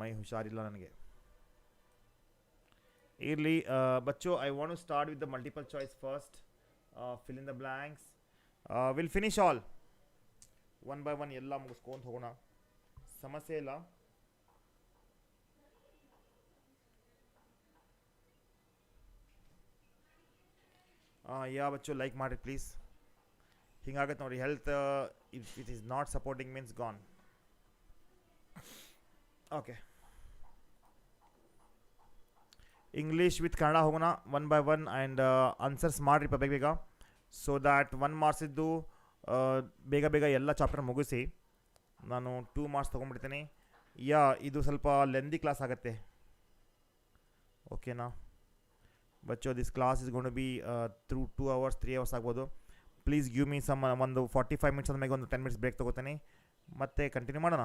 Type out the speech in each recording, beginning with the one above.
ಮೈ ಹುಷಾರಿಲ್ಲ ನನಗೆ. ಇರಲಿ ಬಚ್ಚೋ, I want to start with the multiple choice first. Fill in the blanks. Will finish all one by one, ಎಲ್ಲ ಮುಗಿಸ್ಕೊಂತ ಹೋಗೋಣ, ಸಮಸ್ಯೆ ಇಲ್ಲ. ಯಾ ಬಚ್ಚು ಲೈಕ್ ಮಾಡಿ ಪ್ಲೀಸ್. ಹಿಂಗಾಗತ್ತೆ ನೋಡಿ health, if it is not supporting means gone. Okay, English with Kannada ಹೋಗೋಣ one by one and answers ಮಾಡಿರಿಪ್ಪ ಬೇಗ ಬೇಗ, ಸೊ ದ್ಯಾಟ್ 1 ಮಾರ್ಕ್ಸ್ ಇದ್ದು ಬೇಗ ಬೇಗ ಎಲ್ಲ ಚಾಪ್ಟರ್ ಮುಗಿಸಿ ನಾನು 2 ಮಾರ್ಕ್ಸ್ ತೊಗೊಂಡ್ಬಿಡ್ತೀನಿ. ಯಾ ಇದು ಸ್ವಲ್ಪ ಲೆಂದಿ ಕ್ಲಾಸ್ ಆಗುತ್ತೆ, ಓಕೆನಾ ಬಚ್ಚೋ. This class is gone to be through 2 hours 3 hours ಆಗ್ಬೋದು. ಪ್ಲೀಸ್ ಗಿವ್ ಮೀ ಸಮ್ ಒಂದು 45 ಮಿನಿಟ್ಸ್ ಆದಮೇಲೆ ಒಂದು 10 ಮಿನಿಟ್ಸ್ ಬ್ರೇಕ್ ತೊಗೋತೀನಿ, ಮತ್ತೆ ಕಂಟಿನ್ಯೂ ಮಾಡೋಣ,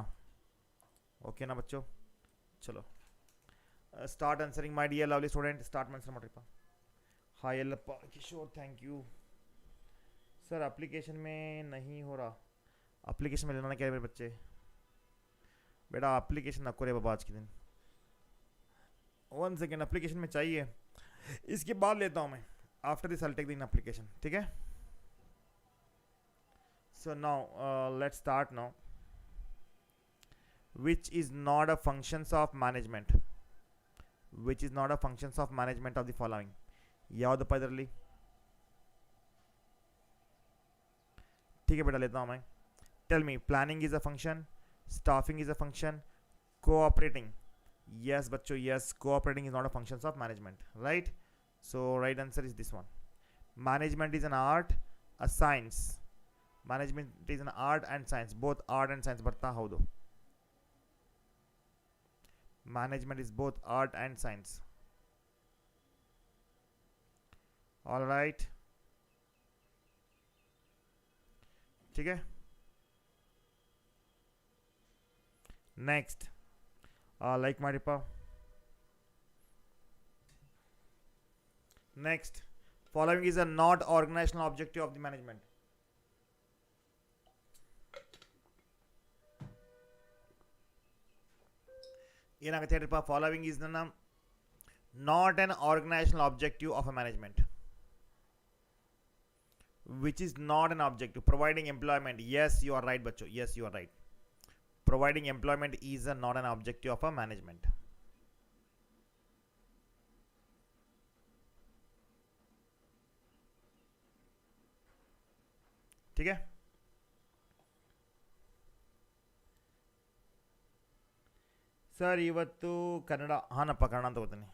ಓಕೆನಾ ಬಚ್ಚೋ. ಚಲೋ start answering my dear lovely student. Start answer ಮಾಡಿರಿಪ್ಪ. ಹಾಯ್ ಎಲ್ಲಪ್ಪ Kishore, thank you sir. Application में नहीं हो रहा, एप्लीकेशन में लेना क्या है मेरे बच्चे? बेटा एप्लीकेशन ना करे बाबा आज के दिन, 1 सेकेंड, एप्लीकेशन में चाहिए, इसके बाद लेता हूँ मैं. After this I take the application, ठीक है. So now let's start now. Which is not a functions of management, which is not a functions of management of the following. ಯಾವುದಪ್ಪ ಇದರಲ್ಲಿ? ठीक है बेटा लेता हूँ मैं. Tell me, planning is a function, staffing is a function, cooperating. Yes बच्चों, yes, cooperating is not a function of management, right. So right answer is this one. Management is an art, a science. Management is an art and science, both art and science ಬರ್ತಾ ಹೌದು. Management is both art and science. All right, ठीक है. Next like ಮಾಡಿಪ್ಪ. Next, following is a not organizational objective of the management. ಏನಾಗುತ್ತೆ ಹೇಳ್ರಿಪ್ಪ? Following is not an organizational objective of a management. Which is not an objective. Providing employment. Yes, you are right, bacho. Yes, you are right. Providing employment is not an objective of a management. ठीक है. Sir ಇವತ್ತು ಕನ್ನಡ, ಹಾನಪ್ಪ ಕನ್ನಡ ಅಂತ ಹೋಗ್ತೀನಿ.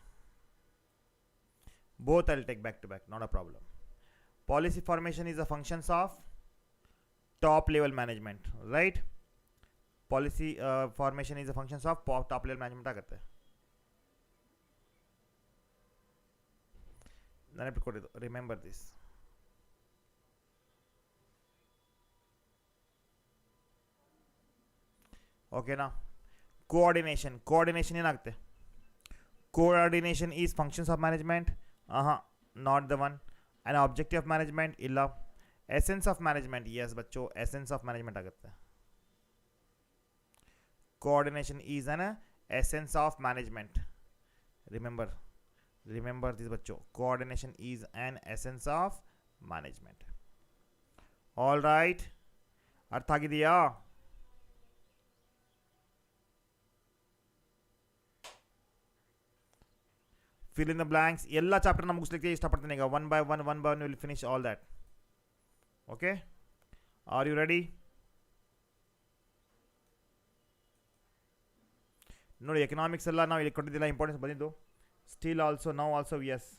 Both I will take back to back, not a problem. Policy formation is a functions of top level management, right. Policy formation is a functions of top level management ಆಗುತ್ತೆ. ನೆನಪಿಟ್ಕೊಂಡಿದ್ದು, remember this. ಓಕೆನಾ. Coordination, coordination ಏನಾಗುತ್ತೆ? Coordination is functions of management, not the one. an objective of management ಇಲ್ಲ. essence of management, yes बच्चों, essence of management ಆಗುತ್ತೆ. coordination is an essence of management. remember this बच्चों, coordination is an essence of management. all right, ಅರ್ಥ ಆಗಿದೆಯಾ? fill in the blanks. ಎಲ್ಲ chapter ನಾನು ಮುಗಿಸ್ಲಿಕ್ಕೆ ಇಷ್ಟಪಡ್ತೀನಿ ಈಗ. One by one will finish all that. Okay, are you ready? ನೋಡಿ economics ಎಲ್ಲ ನಾವು ಇಲ್ಲಿ ಕೊಟ್ಟಿದ್ದಿಲ್ಲ, ಇಂಪಾರ್ಟೆನ್ಸ್ ಬಂದಿದ್ದು. Still also now also yes.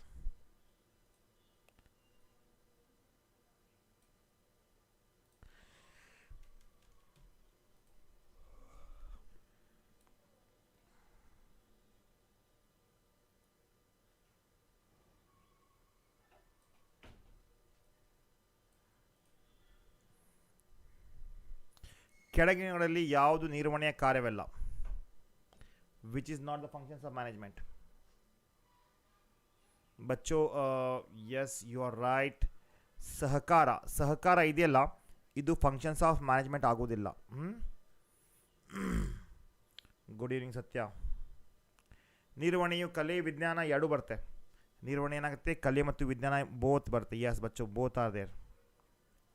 ಕೆಳಗಿನಗಳಲ್ಲಿ ಯಾವುದು ನಿರ್ವಹಣೆಯ ಕಾರ್ಯವಲ್ಲ. Which is not the functions of management. ಬಚ್ಚೋ ಎಸ್ ಯು ಆರ್ ರೈಟ್. ಸಹಕಾರ ಇದೆಯಲ್ಲ, ಇದು ಫಂಕ್ಷನ್ಸ್ ಆಫ್ ಮ್ಯಾನೇಜ್ಮೆಂಟ್ ಆಗೋದಿಲ್ಲ. Good evening Satya. ನಿರ್ವಹಣೆಯು ಕಲೆ ವಿಜ್ಞಾನ ಎರಡೂ ಬರುತ್ತೆ. ನಿರ್ವಹಣೆ ಏನಾಗುತ್ತೆ, ಕಲೆ ಮತ್ತು ವಿಜ್ಞಾನ ಬೋತ್ ಬರುತ್ತೆ. ಯಸ್ ಬಚ್ಚು, ಬೋತ್ ಆರ್ ದೇರ್,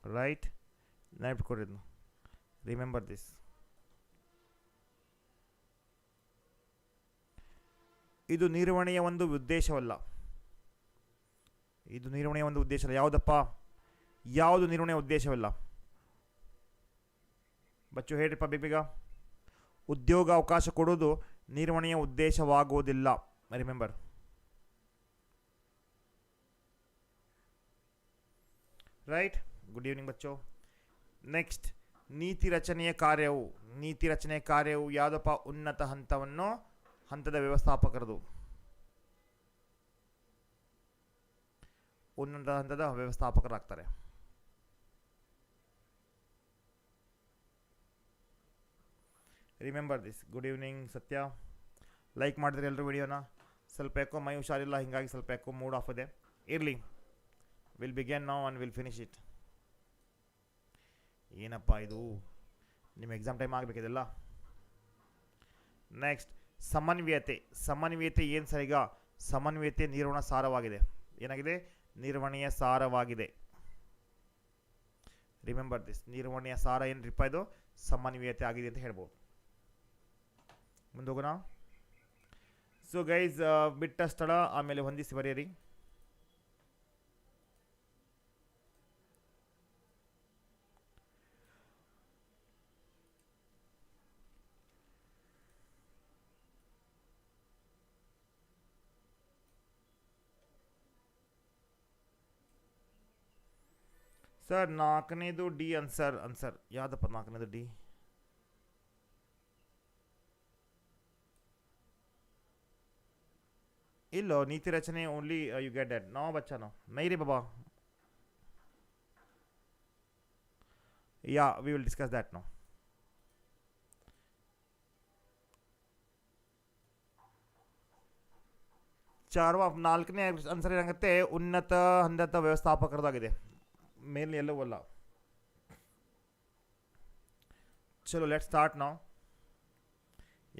ರೈಟ್. ನೆನಪಿಟ್ಕೊಡಿದ್ನು, ರಿಮೆಂಬರ್ ದಿಸ್. ಇದು ನಿರ್ವಹಣೆಯ ಒಂದು ಉದ್ದೇಶವಲ್ಲ. ಇದು ನಿರ್ವಹಣೆಯ ಒಂದು ಉದ್ದೇಶ ಅಲ್ಲ. ಯಾವುದಪ್ಪ, ಯಾವುದು ನಿರ್ವಹಣೆಯ ಉದ್ದೇಶವಲ್ಲ ಬಚ್ಚು, ಹೇಳ್ರಿಪ್ಪ ಬೇಗ. ಉದ್ಯೋಗ ಅವಕಾಶ ಕೊಡೋದು ನಿರ್ವಹಣೆಯ ಉದ್ದೇಶವಾಗುವುದಿಲ್ಲ. ರಿಮೆಂಬರ್. ರೈಟ್. ಗುಡ್ ಈವ್ನಿಂಗ್ ಬಚ್ಚು. ನೆಕ್ಸ್ಟ್, ನೀತಿ ರಚನೆಯ ಕಾರ್ಯವು ಯಾವುದಪ್ಪ, ಉನ್ನತ ಹಂತದ ವ್ಯವಸ್ಥಾಪಕರದು. ಉನ್ನತ ಹಂತದ ವ್ಯವಸ್ಥಾಪಕರಾಗ್ತಾರೆ. Remember this. Good evening Satya. Like ಮಾಡಿದ್ರೆ ಎಲ್ಲರೂ ವಿಡಿಯೋನ. ಸ್ವಲ್ಪ ಯಾಕೋ ಮೈ ಹುಷಾರಿಲ್ಲ, ಹೀಗಾಗಿ ಸ್ವಲ್ಪ ಯಾಕೋ ಮೂಡ್ ಆಫ್ ಇದೆ. ಇರಲಿ, will began now and will finish it. ಏನಪ್ಪ ಇದು, ನಿಮ್ಮ ಎಕ್ಸಾಮ್ ಟೈಮ್ ಆಗಬೇಕಿದೆಲ್ಲ. ನೆಕ್ಸ್ಟ್, ಸಮನ್ವಯತೆ ಏನು ಸರ್? ಈಗ ಸಮನ್ವಯತೆ ನಿರ್ವಹಣಾ ಸಾರವಾಗಿದೆ. ಏನಾಗಿದೆ? ನಿರ್ವಹಣೆಯ ಸಾರವಾಗಿದೆ. Remember this. ನಿರ್ವಹಣೆಯ ಸಾರ ಏನ್ರಿಪ್ಪ? ಇದು ಸಮನ್ವಯತೆ ಆಗಿದೆ ಅಂತ ಹೇಳ್ಬೋದು. ಮುಂದೋಗೋಣ. ಸೊ ಗೈಸ್, ಬಿಟ್ಟ ಸ್ಥಳ ಆಮೇಲೆ ಹೊಂದಿಸಿ ಬರೆಯಿರಿ. ಸರ್, 4ನೇದು ಡಿ ಆನ್ಸರ್. ಯಾವುದಪ್ಪ 4ನೇದು ಡಿ? ಇಲ್ಲೋ, ನೀತಿ ರಚನೆ only you get that. No ಬಚ್ಚಾ, ನೋ ನೈ ರೀ ಬಾಬಾ. Yeah, we will discuss that no. ಚಾರ್ವಾ 4ನೇ ಆನ್ಸರ್ ಏನಾಗುತ್ತೆ? ಉನ್ನತ ಹಂತದ ವ್ಯವಸ್ಥಾಪಕರದಾಗಿದೆ. ಮೇಲ್ ಎಲ್ಲವೂ ಅಲ್ಲ. ಚಲೋ, ಲೆಟ್ ಸ್ಟಾರ್ಟ್ ನಾವು.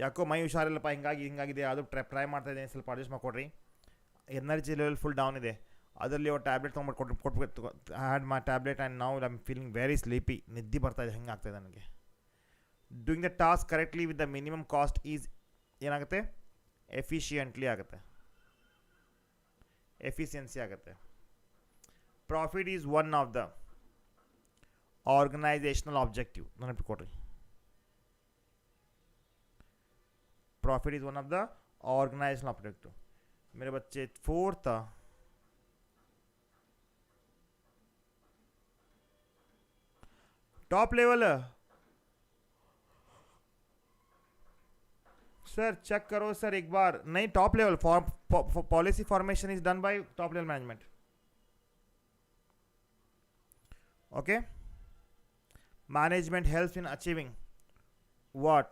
ಯಾಕೋ ಮೈ ಹುಷಾರಿಲ್ಲಪ್ಪ, ಹಿಂಗಾಗಿದೆ. ಅದು ಟ್ರೈ ಮಾಡ್ತಾ ಇದ್ದೀನಿ, ಸ್ವಲ್ಪ ಅಡ್ಜಸ್ಟ್ ಮಾಡಿಕೊಡ್ರಿ. ಎನರ್ಜಿ ಲೆವೆಲ್ ಫುಲ್ ಡೌನ್ ಇದೆ. ಅದರಲ್ಲಿ ಅವ್ರು ಟ್ಯಾಬ್ಲೆಟ್ ತೊಗೊಂಡು ಕೊಟ್ಬಿಟ್ಟು had my tablet and now I am feeling very sleepy. ನಿದ್ದೆ ಬರ್ತಾ ಇದೆ, ಹೆಂಗೆ ಆಗ್ತಾಯಿದೆ ನನಗೆ. Doing the task correctly with the minimum cost is ಏನಾಗುತ್ತೆ? ಎಫಿಷಿಯೆಂಟ್ಲಿ ಆಗುತ್ತೆ, ಎಫಿಷಿಯನ್ಸಿ ಆಗುತ್ತೆ. Profit is one of the organisational objective. ನೆನಪಿಟ್ಕೊಡ್ರಿ, profit is one of the organisational objective. मेरे बच्चे, 4th top level. Sir check करो सर एक बार. नहीं, top level policy formation is done by top level management. Okay, management helps in achieving what?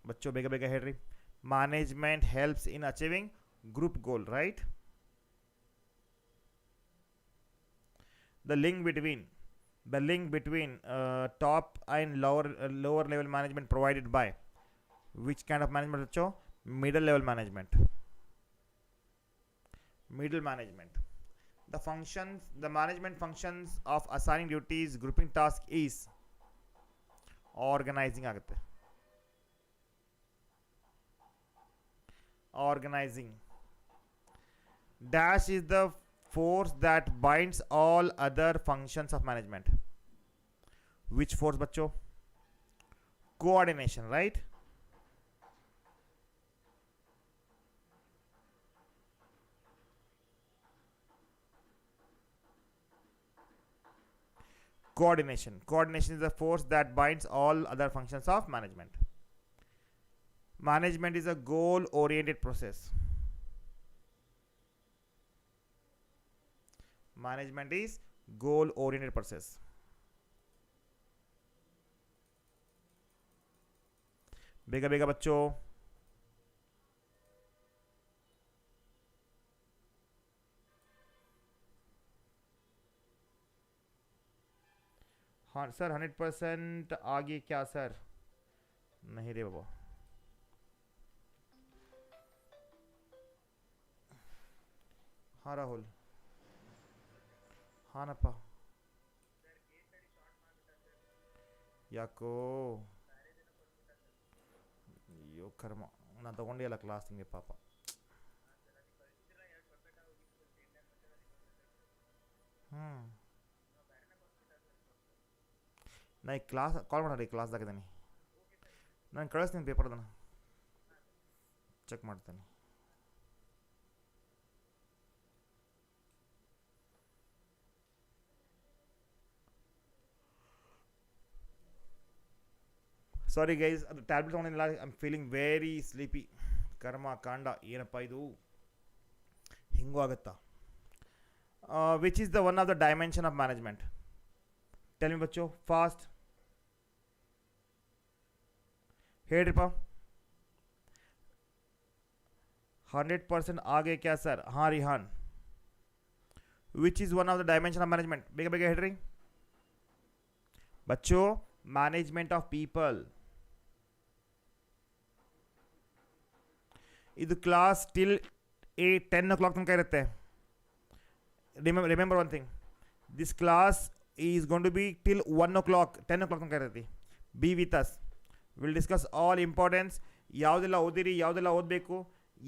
बच्चों बेगा बेगा head रही. Management helps in achieving group goal, right? The link between top and lower level management provided by which kind of management? बच्चों, middle level management. Middle management. The management functions of assigning duties, grouping tasks is organizing आगते. Organizing. Dash is the force that binds all other functions of management. Which force बच्चों? Coordination, right? Coordination is the force that binds all other functions of management. Management is a goal-oriented process. Management is goal-oriented process. बेगा बेगा बच्चों. हाँ sir, 100% आगे क्या sir? नहीं रे बाबा. ಹಾಂ ರಾಹುಲ್. ಹಾನಪ್ಪ. ಯಾಕೋ ಅಯ್ಯೋ ಕರ್ಮ, ನಾನು ತೊಗೊಂಡೇ ಅಲ್ಲ ಕ್ಲಾಸ್ ನಿಮಗೆ ಪಾಪ. ಹ್ಞೂ ನಾ ಈ ಕ್ಲಾಸ್ ಕಾಲ್ ಮಾಡೋರಿ, ಕ್ಲಾಸ್ದಾಗಿದ್ದೀನಿ. ನಾನು ಕಳಿಸ್ತೀನಿ ಪೇಪರ್ದನ್ನು, ಚೆಕ್ ಮಾಡ್ತೇನೆ. ಸಾರಿ ಗೈಸ್, ಅದು ಟ್ಯಾಬ್ಲೆಟ್ ತೊಗೊಂಡಿಲ್ಲ. I am feeling very sleepy. ಕರ್ಮ ಕಾಂಡ ಏನಪ್ಪ ಇದು, ಹಿಂಗೂ ಆಗುತ್ತಾ? Which is the one of the dimension of management? Tell me ಬಚ್ಚೋ ಫಾಸ್ಟ್, ಹೇಳ್ರಿಪ್ಪ. 100% ಆगे क्या सर? हाँ Rihan, which is one of the dimension of management? ಬೇಗ ಬೇಗ ಹೇಳ್ರಿ ಬಚ್ಚೋ. Management of people. ಇದು ಕ್ಲಾಸ್ ಟಿಲ್ 10 o'clock ತನಕ ಇರುತ್ತೆ. Remember one thing, this class is gone to B till 1 o'clock, 10 o'clock ತನಕ ಇರುತ್ತೆ. Be with us, will discuss all importance. ಯಾವುದೆಲ್ಲ ಓದಿರಿ, ಯಾವುದೆಲ್ಲ ಓದಬೇಕು,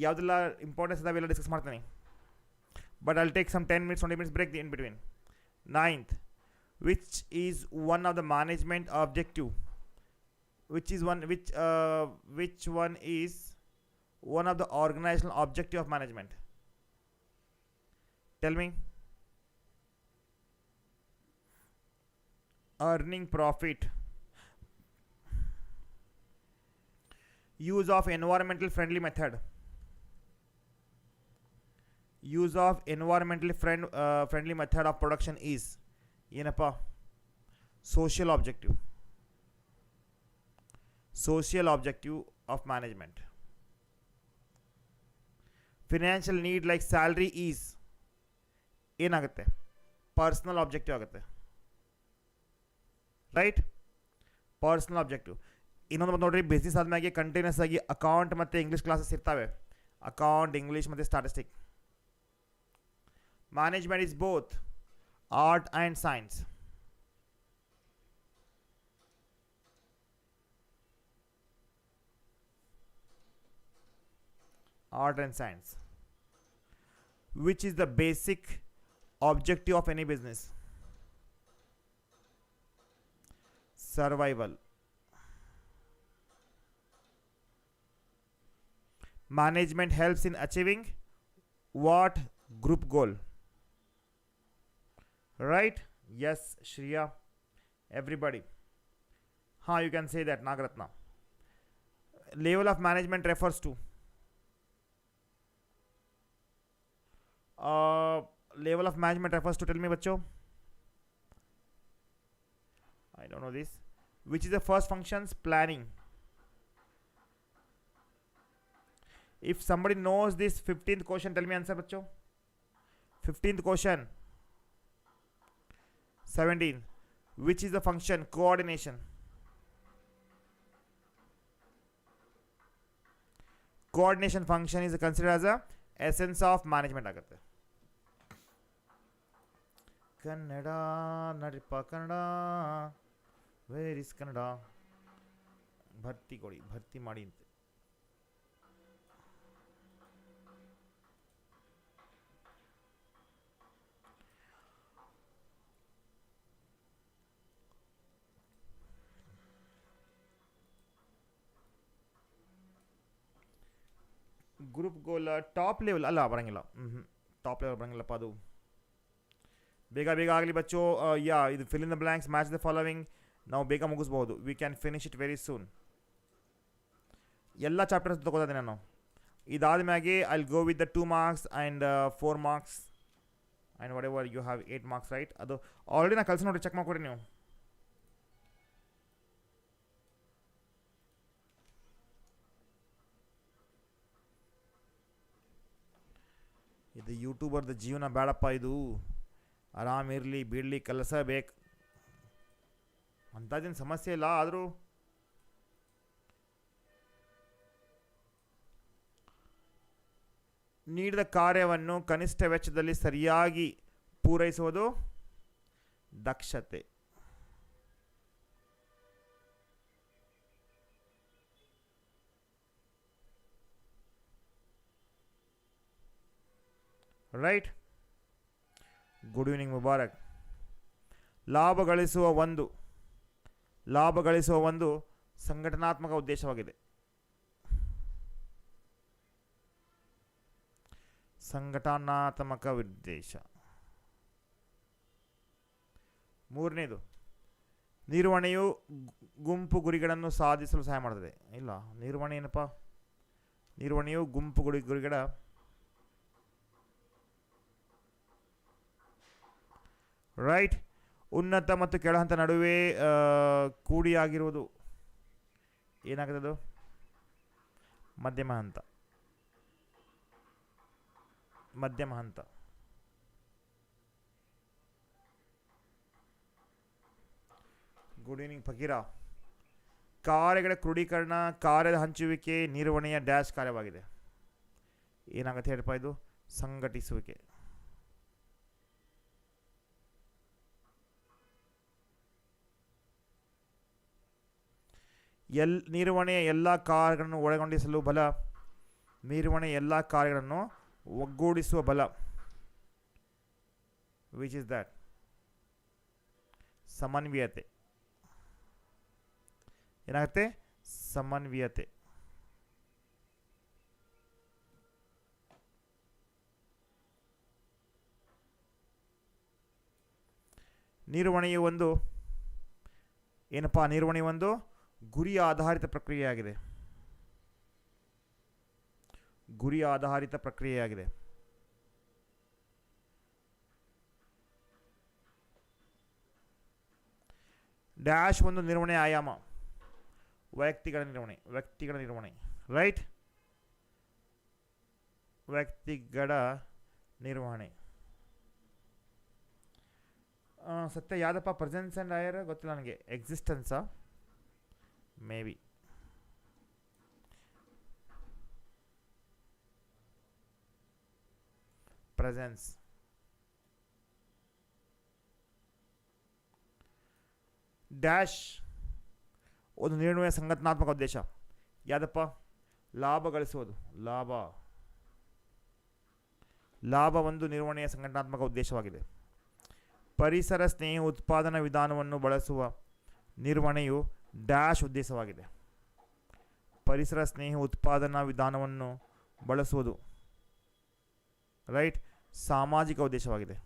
ಯಾವುದೆಲ್ಲ ಇಂಪಾರ್ಟೆನ್ಸ್ ಅದಾವೆಲ್ಲ ಡಿಸ್ಕಸ್ ಮಾಡ್ತೀನಿ. But I'll take some 10 minutes 20 minutes break in between. 9th, which is one of the management objective, which one is one of the organizational objective of management? Tell me. Earning profit. Use of environmental friendly method. Use of environmentally friendly method of production is ಏನಪ್ಪ? Social objective. Social objective of management. Financial need like salary is ಏನಾಗುತ್ತೆ? Personal objective ಆಗುತ್ತೆ, right? Personal objective. ಇನ್ನೊಂದು ಬಂದು ನೋಡ್ರಿ, business ಆದ್ಮೇಲೆ continuous ಆಗಿ account ಮತ್ತು English classes ಇರ್ತವೆ. ಅಕೌಂಟ್, ಇಂಗ್ಲೀಷ್ ಮತ್ತು statistic. Management is both art and science. Art and science. Which is the basic objective of any business? Survival. Management helps in achieving what group goal? Right? Yes, Shriya. Everybody. You can say that, Nagaratna. Level of management refers to level of management refers to, tell me bachcho. I don't know this. Which is the first functions? Planning. If somebody knows this 15th question, tell me answer bachcho. 15th question. 17. Which is the function? Coordination. Coordination function is considered as a essence of management ಆಗುತ್ತೆ. ಕನ್ನಡ ನಡಿಪ Kannada, where is Kannada? ಭರ್ತಿ ಕೊಡಿ, ಭರ್ತಿ ಮಾಡಿ ಅಂತ. Group ಗೋಲ್ top level ಅಲ್ಲ, ಬರೋಂಗಿಲ್ಲ. Top level ಬರೋಂಗಿಲ್ಲಪ್ಪ ಅದು. ಬೇಗ ಬೇಗ ಆಗಲಿ ಬಚ್ಚೋ. ಇದು fill in the blanks, match the following. ನಾವು ಬೇಗ ಮುಗಿಸ್ಬೋದು. We can finish it very soon. ಎಲ್ಲ ಚಾಪ್ಟರ್ಸ್ ತೊಗೋತೀನಿ ನಾನು. ಇದಾದ ಮ್ಯಾಗೆ I go with the 2 marks and 4 marks and whatever you have 8 marks, right? ಅದು ಆಲ್ರೆಡಿ ನಾನು ಕಳ್ಸಿ ನೋಡಿ, ಚೆಕ್ ಮಾಡ್ಕೊಡಿ ನೀವು. ಇದು ಯೂಟ್ಯೂಬರ್ದ ಜೀವನ ಬೇಡಪ್ಪ. ಇದು ಆರಾಮಿರಲಿ, ಬಿಡಲಿ, ಕೆಲಸ ಬೇಕು ಅಂಥದ್ದೇನು ಸಮಸ್ಯೆ ಇಲ್ಲ. ಆದರೂ ನೀಡಿದ ಕಾರ್ಯವನ್ನು ಕನಿಷ್ಠ ವೆಚ್ಚದಲ್ಲಿ ಸರಿಯಾಗಿ ಪೂರೈಸುವುದು ದಕ್ಷತೆ. ರೈಟ್. Good evening Mubarak. ಲಾಭ ಗಳಿಸುವ ಒಂದು ಸಂಘಟನಾತ್ಮಕ ಉದ್ದೇಶವಾಗಿದೆ. ಸಂಘಟನಾತ್ಮಕ ಉದ್ದೇಶ. ಮೂರನೇದು, ನಿರ್ವಹಣೆಯು ಗುಂಪು ಗುರಿಗಳನ್ನು ಸಾಧಿಸಲು ಸಹಾಯ ಮಾಡುತ್ತದೆ. ಇಲ್ಲ, ನಿರ್ವಹಣೆ ಏನಪ್ಪ? ನಿರ್ವಹಣೆಯು ಗುಂಪು ಗುರಿಗಳ ರೈಟ್. ಉನ್ನತ ಮತ್ತು ಕೆಳಹಂತ ನಡುವೆ ಕೂಡಿಯಾಗಿರುವುದು ಏನಾಗ್ತದೆ? ಮಧ್ಯಮ ಹಂತ. Good evening Fakira. ಕಾರ್ಯಗಳ ಕ್ರೋಢೀಕರಣ, ಕಾರ್ಯದ ಹಂಚುವಿಕೆ ನಿರ್ವಹಣೆಯ ಡ್ಯಾಶ್ ಕಾರ್ಯವಾಗಿದೆ. ಏನಾಗುತ್ತೆ ಹೇಳಪ್ಪ? ಇದು ಸಂಘಟಿಸುವಿಕೆ. ನಿರ್ವಹಣೆಯ ಎಲ್ಲ ಕಾರ್ಯಗಳನ್ನು ಒಳಗೊಂಡಿಸಲು ಬಲ. ನಿರ್ವಹಣೆಯ ಎಲ್ಲ ಕಾರ್ಯಗಳನ್ನು ಒಗ್ಗೂಡಿಸುವ ಬಲ. Which is that? ಸಮನ್ವಯತೆ. ಏನಾಗುತ್ತೆ? ಸಮನ್ವಯತೆ. ನಿರ್ವಹಣೆಯು ಒಂದು ಏನಪ್ಪಾ? ನಿರ್ವಹಣೆ ಒಂದು ಗುರಿ ಆಧಾರಿತ ಪ್ರಕ್ರಿಯೆಯಾಗಿದೆ. ಡ್ಯಾಶ್ ಒಂದು ನಿರ್ವಹಣೆ ಆಯಾಮ. ವ್ಯಕ್ತಿಗಳ ನಿರ್ವಹಣೆ. ರೈಟ್. ವ್ಯಕ್ತಿಗಳ ನಿರ್ವಹಣೆ. ಸತ್ಯ ಯಾವ್ದಪ್ಪ? ಪ್ರೆಸೆನ್ಸ್ ಆ್ಯಂಡ್ ಹೈಯರ್ ಗೊತ್ತಿಲ್ಲ ನನಗೆ. ಎಕ್ಸಿಸ್ಟೆನ್ಸಾ? Maybe. ಪ್ರೆಸೆನ್ಸ್. ಡ್ಯಾಶ್ ಒಂದು ನಿರ್ಣಯ ಸಂಘಟನಾತ್ಮಕ ಉದ್ದೇಶ. ಯಾವ್ದಪ್ಪ? ಲಾಭ ಗಳಿಸುವುದು. ಲಾಭ ಒಂದು ನಿರ್ವಹಣೆಯ ಸಂಘಟನಾತ್ಮಕ ಉದ್ದೇಶವಾಗಿದೆ. ಪರಿಸರ ಸ್ನೇಹಿ ಉತ್ಪಾದನಾ ವಿಧಾನವನ್ನು ಬಳಸುವ ನಿರ್ವಹಣೆಯು ಡ್ಯಾಶ್ ಉದ್ದೇಶವಾಗಿದೆ. ಪರಿಸರ ಸ್ನೇಹಿ ಉತ್ಪಾದನಾ ವಿಧಾನವನ್ನು ಬಳಸುವುದು ರೈಟ್ ಸಾಮಾಜಿಕ ಉದ್ದೇಶವಾಗಿದೆ.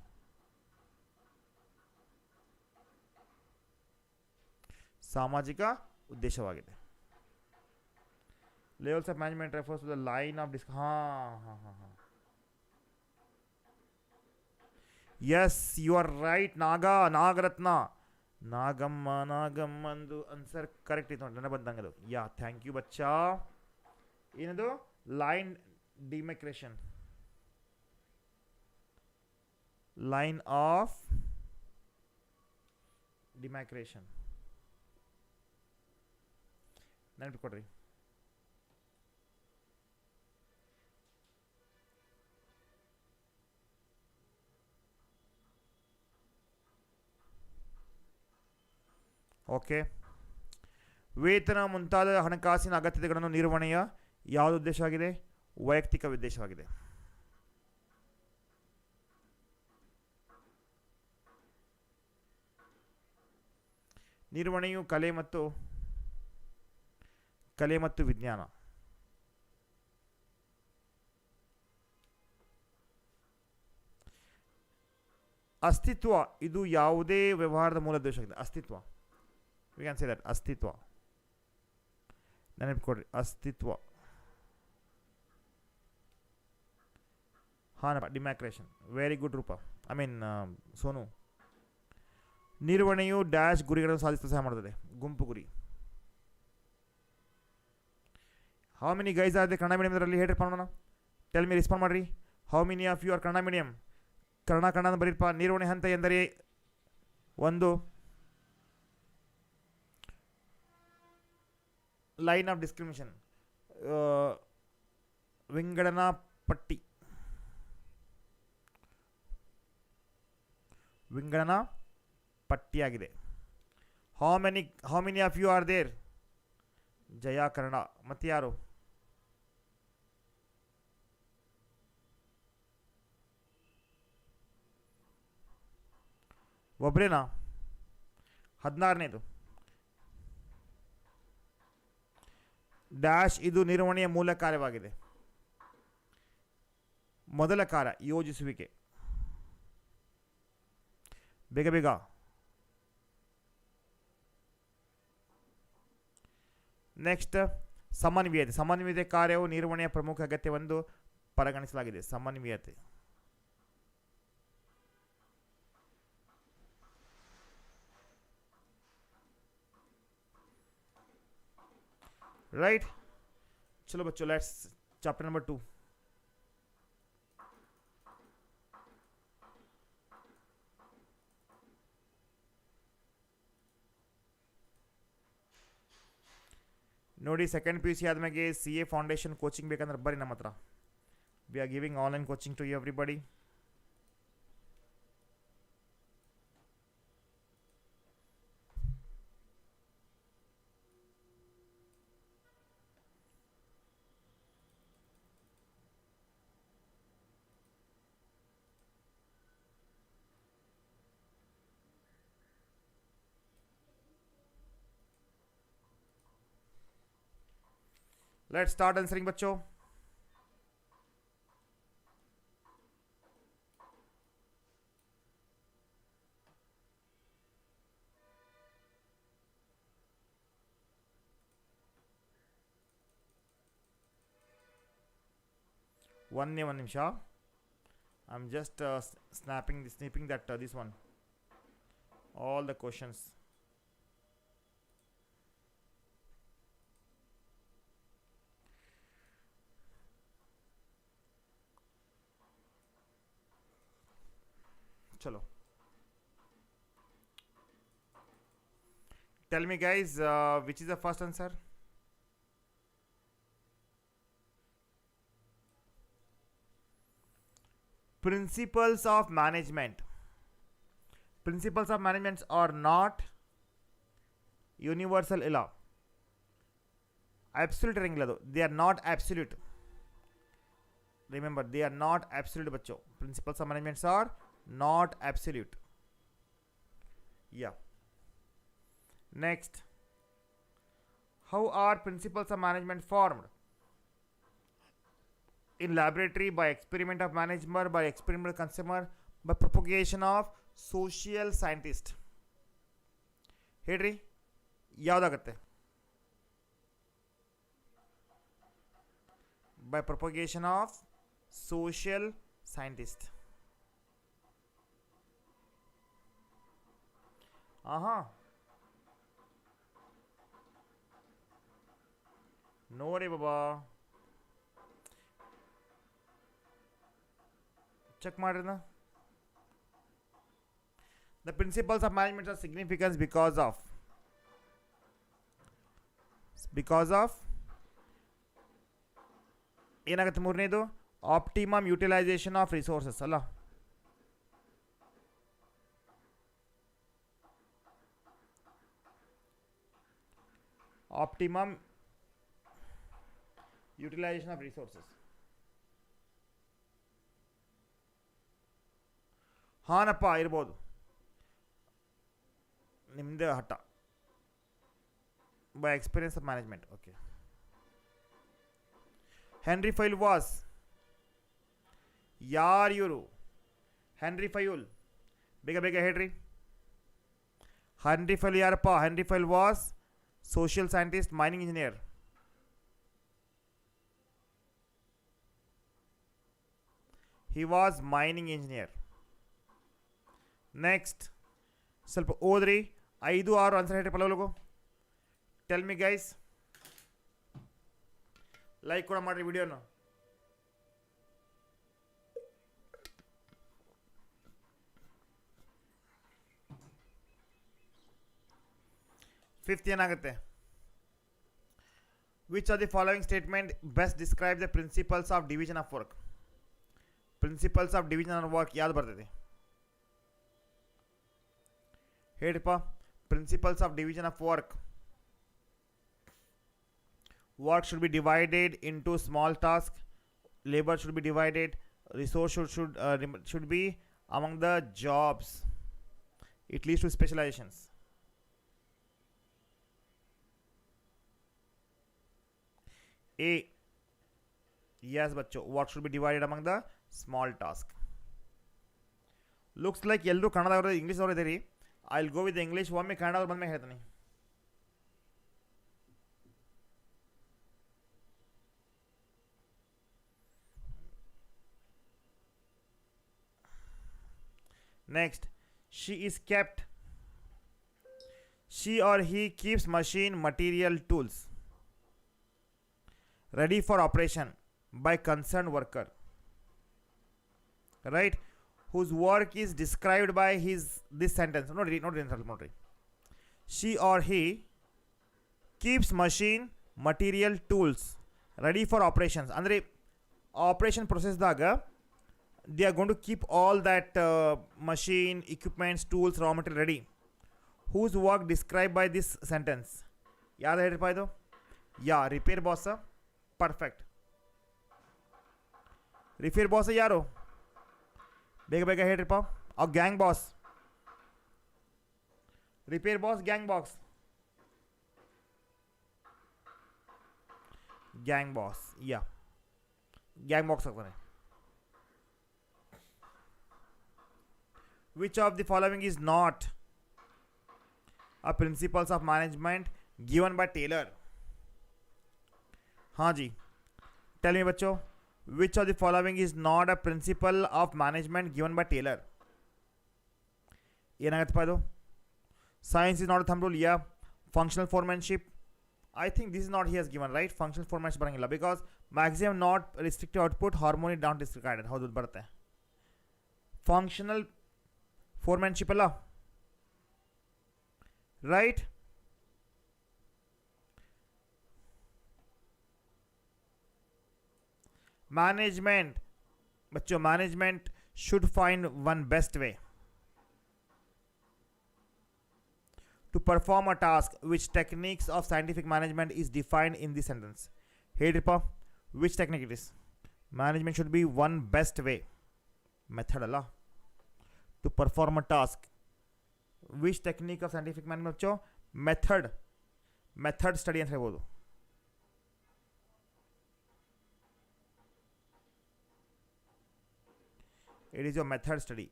Levels of management refers to the line of S you are right Nagaratna. ನಾಗಮ್ಮಂದು ಆನ್ಸರ್ ಕರೆಕ್ಟ್ ಇತ್ತು ನೋಡಿ, ನನಗೆ ಬಂದಂಗೆ ಅದು. ಯಾ ಥ್ಯಾಂಕ್ ಯು ಬಚ್ಚಾ. ಏನದು? Line demarcation. Line of demarcation ನೆನಪಿಕೊಡ್ರಿ. ಓಕೆ. ವೇತನ ಮುಂತಾದ ಹಣಕಾಸಿನ ಅಗತ್ಯತೆಗಳನ್ನು ನಿರ್ವಹಣೆಯ ಯಾವುದು ಉದ್ದೇಶವಾಗಿದೆ? ವೈಯಕ್ತಿಕ ಉದ್ದೇಶವಾಗಿದೆ. ನಿರ್ವಹಣೆಯು ಕಲೆ ಮತ್ತು ವಿಜ್ಞಾನ. ಅಸ್ತಿತ್ವ ಇದು ಯಾವುದೇ ವ್ಯವಹಾರದ ಮೂಲ ಉದ್ದೇಶವಾಗಿದೆ. ಅಸ್ತಿತ್ವ, ವಿ ಕ್ಯಾನ್ ಸೇ ದಟ್. ಅಸ್ತಿತ್ವ ನೆನಪಿಕೊಡ್ರಿ. ಅಸ್ತಿತ್ವ. ಹಾಂ, demarcation. Very good Rupa. I mean Sonu. ನಿರ್ವಹಣೆಯು ಡ್ಯಾಶ್ ಗುರಿಗಳನ್ನು ಸಾಧಿಸಲು ಸಹಾಯ ಮಾಡುತ್ತದೆ. ಗುಂಪು ಗುರಿ. How many guys are there Kannada ಮೀಡಿಯಮ್ದಲ್ಲಿ ಹೇಳ್ರಿ ಮಾಡೋಣ. ಟೆಲ್ ಮಿ, ರೆಸ್ಪಾಂಡ್ ಮಾಡಿರಿ. How many of you are Kannada medium? Kannada ಬರೀಪ್ಪ. ನಿರ್ವಹಣೆ ಹಂತ ಎಂದರೆ ಒಂದು ಲೈನ್ ಆಫ್ ಡಿಸ್ಕ್ರಿಮಿನೇಷನ್, ವಿಂಗಡನಾ ಪಟ್ಟಿ. ವಿಂಗಡನಾ ಪಟ್ಟಿಯಾಗಿದೆ. How many of you are there? Jaya Kannada. ಮತ್ತೆ ಯಾರು? ಒಬ್ರೇನಾ? 16ನೇದು ಡ್ಯಾಶ್ ಇದು ನಿರ್ವಹಣೆಯ ಮೂಲ ಕಾರ್ಯವಾಗಿದೆ. ಮೊದಲ ಕಾರ್ಯ ಯೋಜಿಸುವಿಕೆ. ಬೇಗ ಬೇಗ. ನೆಕ್ಸ್ಟ್ ಸಮನ್ವಯತೆ. ಸಮನ್ವಯತೆ ಕಾರ್ಯವು ನಿರ್ವಹಣೆಯ ಪ್ರಮುಖ ಅಗತ್ಯವೆಂದು ಪರಿಗಣಿಸಲಾಗಿದೆ. ಸಮನ್ವಯತೆ. राइट. चलो बच्चों, लेट्स चैप्टर नंबर 2. ನೋಡಿ, ಸೆಕೆಂಡ್ PUC ಆದ್ಮೇಲೆ CA ಫೌಂಡೇಶನ್ ಕೋಚಿಂಗ್ ಬೇಕಂದ್ರೆ ಬರ್ರಿ ನಮ್ಮ ಹತ್ರ. We are giving online coaching to everybody. Let's start answering बच्चों. one ನಿಮಿಷ. I'm just snipping that this one, all the questions. चलो, tell me guys, which is the first answer? Principles of management. Principles of management are not universal law. Absolute ಇರಂಗಿಲ್ಲ. They are not absolute. Remember, they are not absolute बच्चों. Principles of management are not absolute. Yeah. Next, how are principles of management formed? In laboratory, by experiment of management, by experimental consumer, by propagation of social scientist. ಹೇಳ್ರಿ, ಯಾವುದಾಗತ್ತೆ? by propagation of social scientist. ನೋಡಿ ಬಾಬಾ, check ಮಾಡ್ರಿನ. The principles of management are significant because of ಏನಾಗುತ್ತೆ? ಮೂರನೇದು optimum utilisation of resources ಅಲ್ಲ. Optimum utilisation of resources. ಹಾನಪ್ಪ, ಇರ್ಬೋದು, ನಿಮ್ಮದೇ ಹಠ. By experience of management. Okay. Henry Fayol was, ಯಾರು ಇವರು? ಹೆನ್ರಿ ಫೈಲ್, ಬೇಗ ಬೇಗ ಹೇಳ್ರಿ. ಹೆನ್ರಿ ಫೈಲ್ ಯಾರಪ್ಪ? Henry Fayol was social scientist, mining engineer. He was mining engineer. Next, ಸ್ವಲ್ಪ ಓದ್ರಿ. 5-6 ಆನ್ಸರ್ ಹೇಳ್ರಿ ಪಲ್ಲವಲಗು. Tell me guys. ಲೈಕ್ ಕೂಡ ಮಾಡ್ರಿ ವಿಡಿಯೋನ. ಫಿಫ್ತ್ ಏನಾಗುತ್ತೆ? Which are the following statement best describe the principles of division of work? Principles of division of work ಯಾವ್ದು ಬರ್ತದೆ? ಹೇಳಿಪ್ಪ. Principles of division of work. Work should be divided into small tasks. Labor should be divided. Resource should be among the jobs. It leads to specializations. A. Yes, bachcho. Work should be divided among the small tasks. Looks like ಎಲ್ಲರೂ ಕನ್ನಡದವರು English ಅವರು ಇದ್ದೀರಿ. I'll go with the English. ಒಮ್ಮೆ ಕನ್ನಡದವ್ರು ಬಂದ್ಮೇಲೆ ಹೇಳ್ತೀನಿ. Next, she is kept. She or he keeps machine, material, tools ready for operation by concerned worker. Right? Whose work is described by this sentence. Not read. She or he keeps machine, material, tools ready for operations. Andre operation process daga they are going to keep all that machine, equipments, tools, raw material ready. Whose work described by this sentence? Yaad hai idu? Yeah, repair boss. Perfect. Repair boss yaro. Bega head ripa. Or gang boss. Repair boss, gang boss. Gang boss. Yeah. Gang boss sakta hai. Which of the following is not a principles of management given by Taylor? हाँ जी, tell me बच्चों, which of the following is not a principle of management given by Taylor? ಏನಾಗುತ್ತೆ ಇದು? Science is not a thumb rule. Yeah. Functional foremanship. I think this is not he has given, right? Functional foremanship ಬರಂಗಿಲ್ಲ because maximum not restricted output, harmony not disregarded. ಹೌದು ಬರುತ್ತೆ. Functional foremanship ಅಲ್ಲ, right? Management, बच्चों, management should find one best way to perform a task. Which techniques of scientific management is defined in this sentence? Hey Ripa, which technique it is? Management should be one best way. Method Allah to perform a task. Which technique of scientific management बच्चों? Method study ಅಂತ ಹೇಳ್ಬೋದು. It is your method study.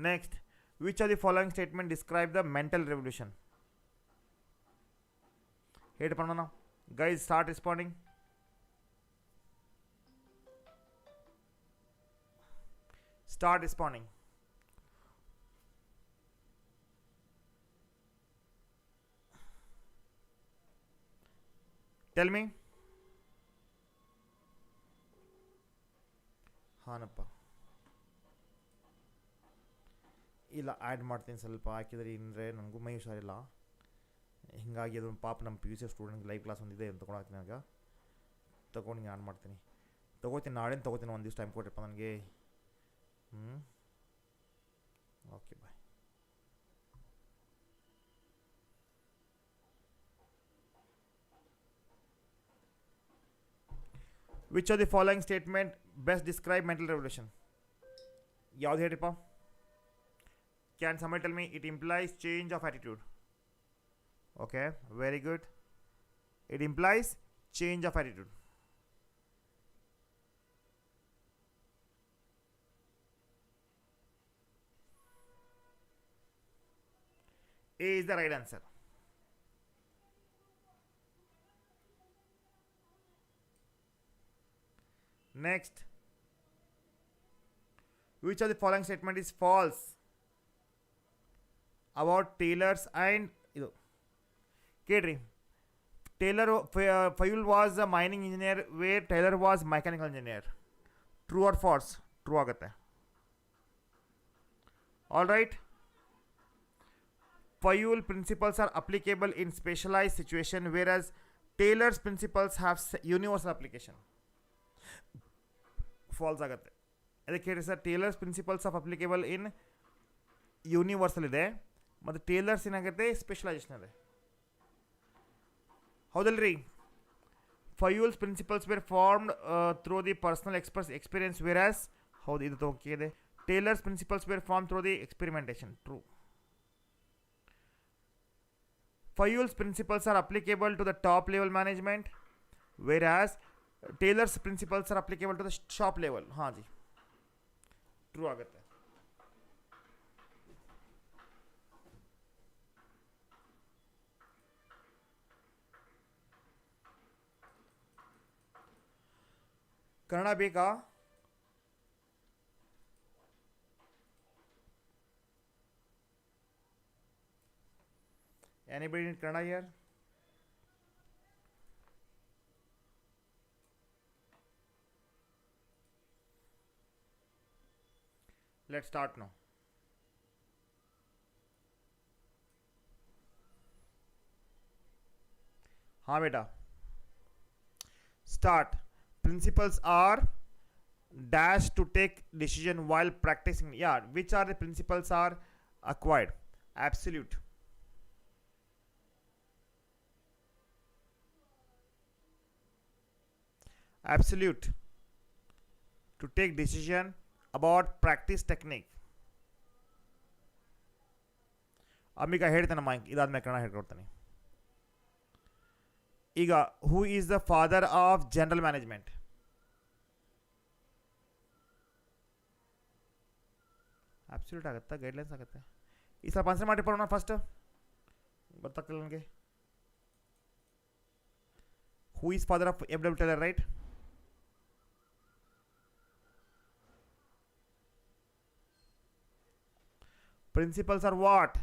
Next, which of the following statement describe the mental revolution? Hit upon now. Guys, start responding. Start responding. Tell me. ಹಾನಪ್ಪ, ಇಲ್ಲ add ಮಾಡ್ತೀನಿ ಸ್ವಲ್ಪ, ಹಾಕಿದ್ರೆ ಅಂದರೆ ನನಗೂ ಮೈ ಹುಷಾರಿಲ್ಲ, ಹೀಗಾಗಿ ಅದು ಪಾಪ ನಮ್ಮ PUC ಸ್ಟೂಡೆಂಟ್ಗೆ ಲೈವ್ ಕ್ಲಾಸ್ ಒಂದಿದೆ ಅಂತ ತೊಗೊಂಡು ನನಗೆ ತೊಗೊಂಡು ಆ್ಯಡ್ ಮಾಡ್ತೀನಿ. ತೊಗೋತೀನಿ, ನಾಳೆನ ತೊಗೋತೀನಿ, ಒಂದು ದಿವಸ ಟೈಮ್ ಕೊಟ್ರಪ್ಪ ನನಗೆ. Okay, bye. Which of the following statement best describe mental revolution? ಯಾವ್ದು ಹೇಳಿಪ್ಪ? Can somebody tell me? It implies change of attitude. Okay, very good. It implies change of attitude. A is the right answer. Next, which of the following statement is false about Taylor's and Kedri? Taylor Fayul was a mining engineer where Taylor was mechanical engineer. True or false? True ಆಗುತ್ತೆ. All right. Fayul principles are applicable in specialized situation, whereas Taylor's principles have universal application. False ಆಗುತ್ತೆ. ಅದಕ್ಕೆ ಹೇಳಿ sir, Taylor's principles of applicable in universal ಇದೆ, ಮತ್ತು Taylor's ಏನಾಗುತ್ತೆ specialisation ಇದೆ. ಹೌದಲ್ರಿ? Fayol's principles were formed through the personal experience, whereas ಹೌದು ಇದು ಓಕೆ ಇದೆ. Taylor's principles were form through the experimentation, true. Fayol's principles are applicable to the top level management, whereas Taylor's principles are applicable to the shop level. हाँ जी, true आगता है. कन्नड़ बेका? Anybody in Kannada here? Let's start now. हाँ बेटा, start. Principles are dash to take decision while practicing. Yeah, which are the principles are acquired? Absolute. Absolute to take decision about practice technique. ಅಮ್ಮೀಗ ಹೇಳ್ತಾನೆ mic, ಇದಾದ್ಮೇಲೆ ಕನ್ನಡ ಹೇಳ್ಕೊಡ್ತಾನೆ. ಈಗ who is the father of general management? Absolute ಆಗುತ್ತಾ, guidelines ಆಗುತ್ತೆ? ಈ ಸ್ವಲ್ಪ answer ಮಾಡಿ ಪಡೋಣ ಫಸ್ಟ್, ಗೊತ್ತಾಗ್ತಿಲ್ಲ ನನಗೆ. Who is father of F W Taylor, right? Principles are what?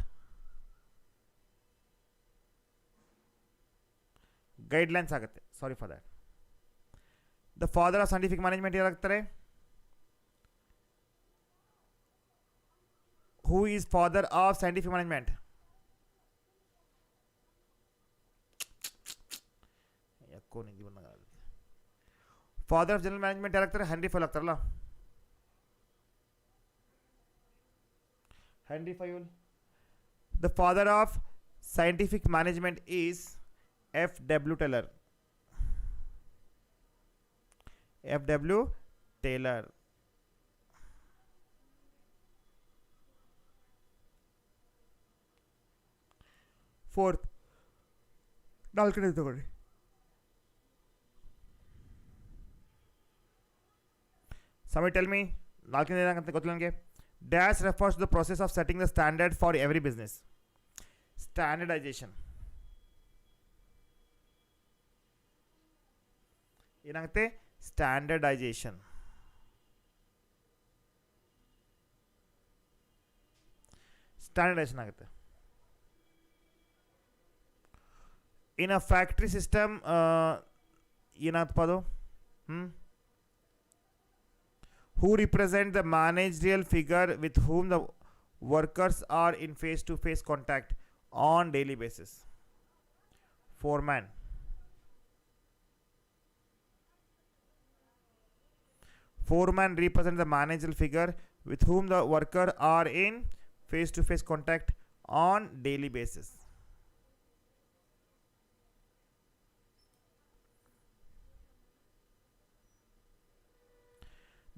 Guidelines ಆಗುತ್ತೆ. Sorry for that. The father of scientific management ಯಾರಾಗ್ತಾರೆ? Who is father of scientific management? ಯಾಕೋ ನಿಂಗೆ ಬಂದಾಗ. Father of general management ಯಾರಾಗ್ತಾರೆ? Henry Fayol ಆಗ್ತಾರಲ್ಲ. Henry Fayol. The father of scientific management is F.W. Taylor. F.W. Taylor. Fourth, ನಾಲ್ಕನೇ ತಗೊಳ್ಳಿ. Somebody tell me, ನಾಲ್ಕನೇ ಏನಾಗಂತ ಗೊತ್ತಿಲ್ಲ ನನಗೆ. Dash refers to the process of setting the standard for every business. Standardization. ಏನಾಗುತ್ತೆ? Standardization. Standardization ಆಗುತ್ತೆ. In a factory system, ಏನಾಗ್ತಪ್ಪ ಅದು? Who represent the managerial figure with whom the workers are in face-to-face contact on daily basis? Foreman. Foreman represents the managerial figure with whom the worker are in face-to-face contact on daily basis.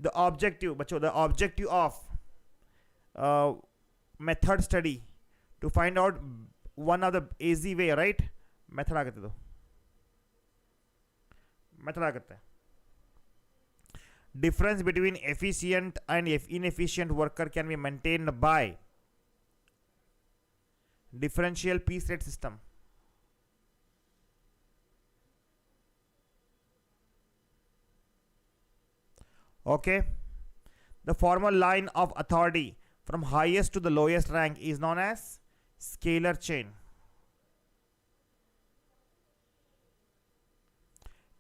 The objective, बच्चों, the objective of method study to find out one of the easy way, right? Method आगते तो method आगते. Difference between efficient and inefficient worker can be maintained by differential piece rate system. Okay, the formal line of authority from highest to the lowest rank is known as scalar chain.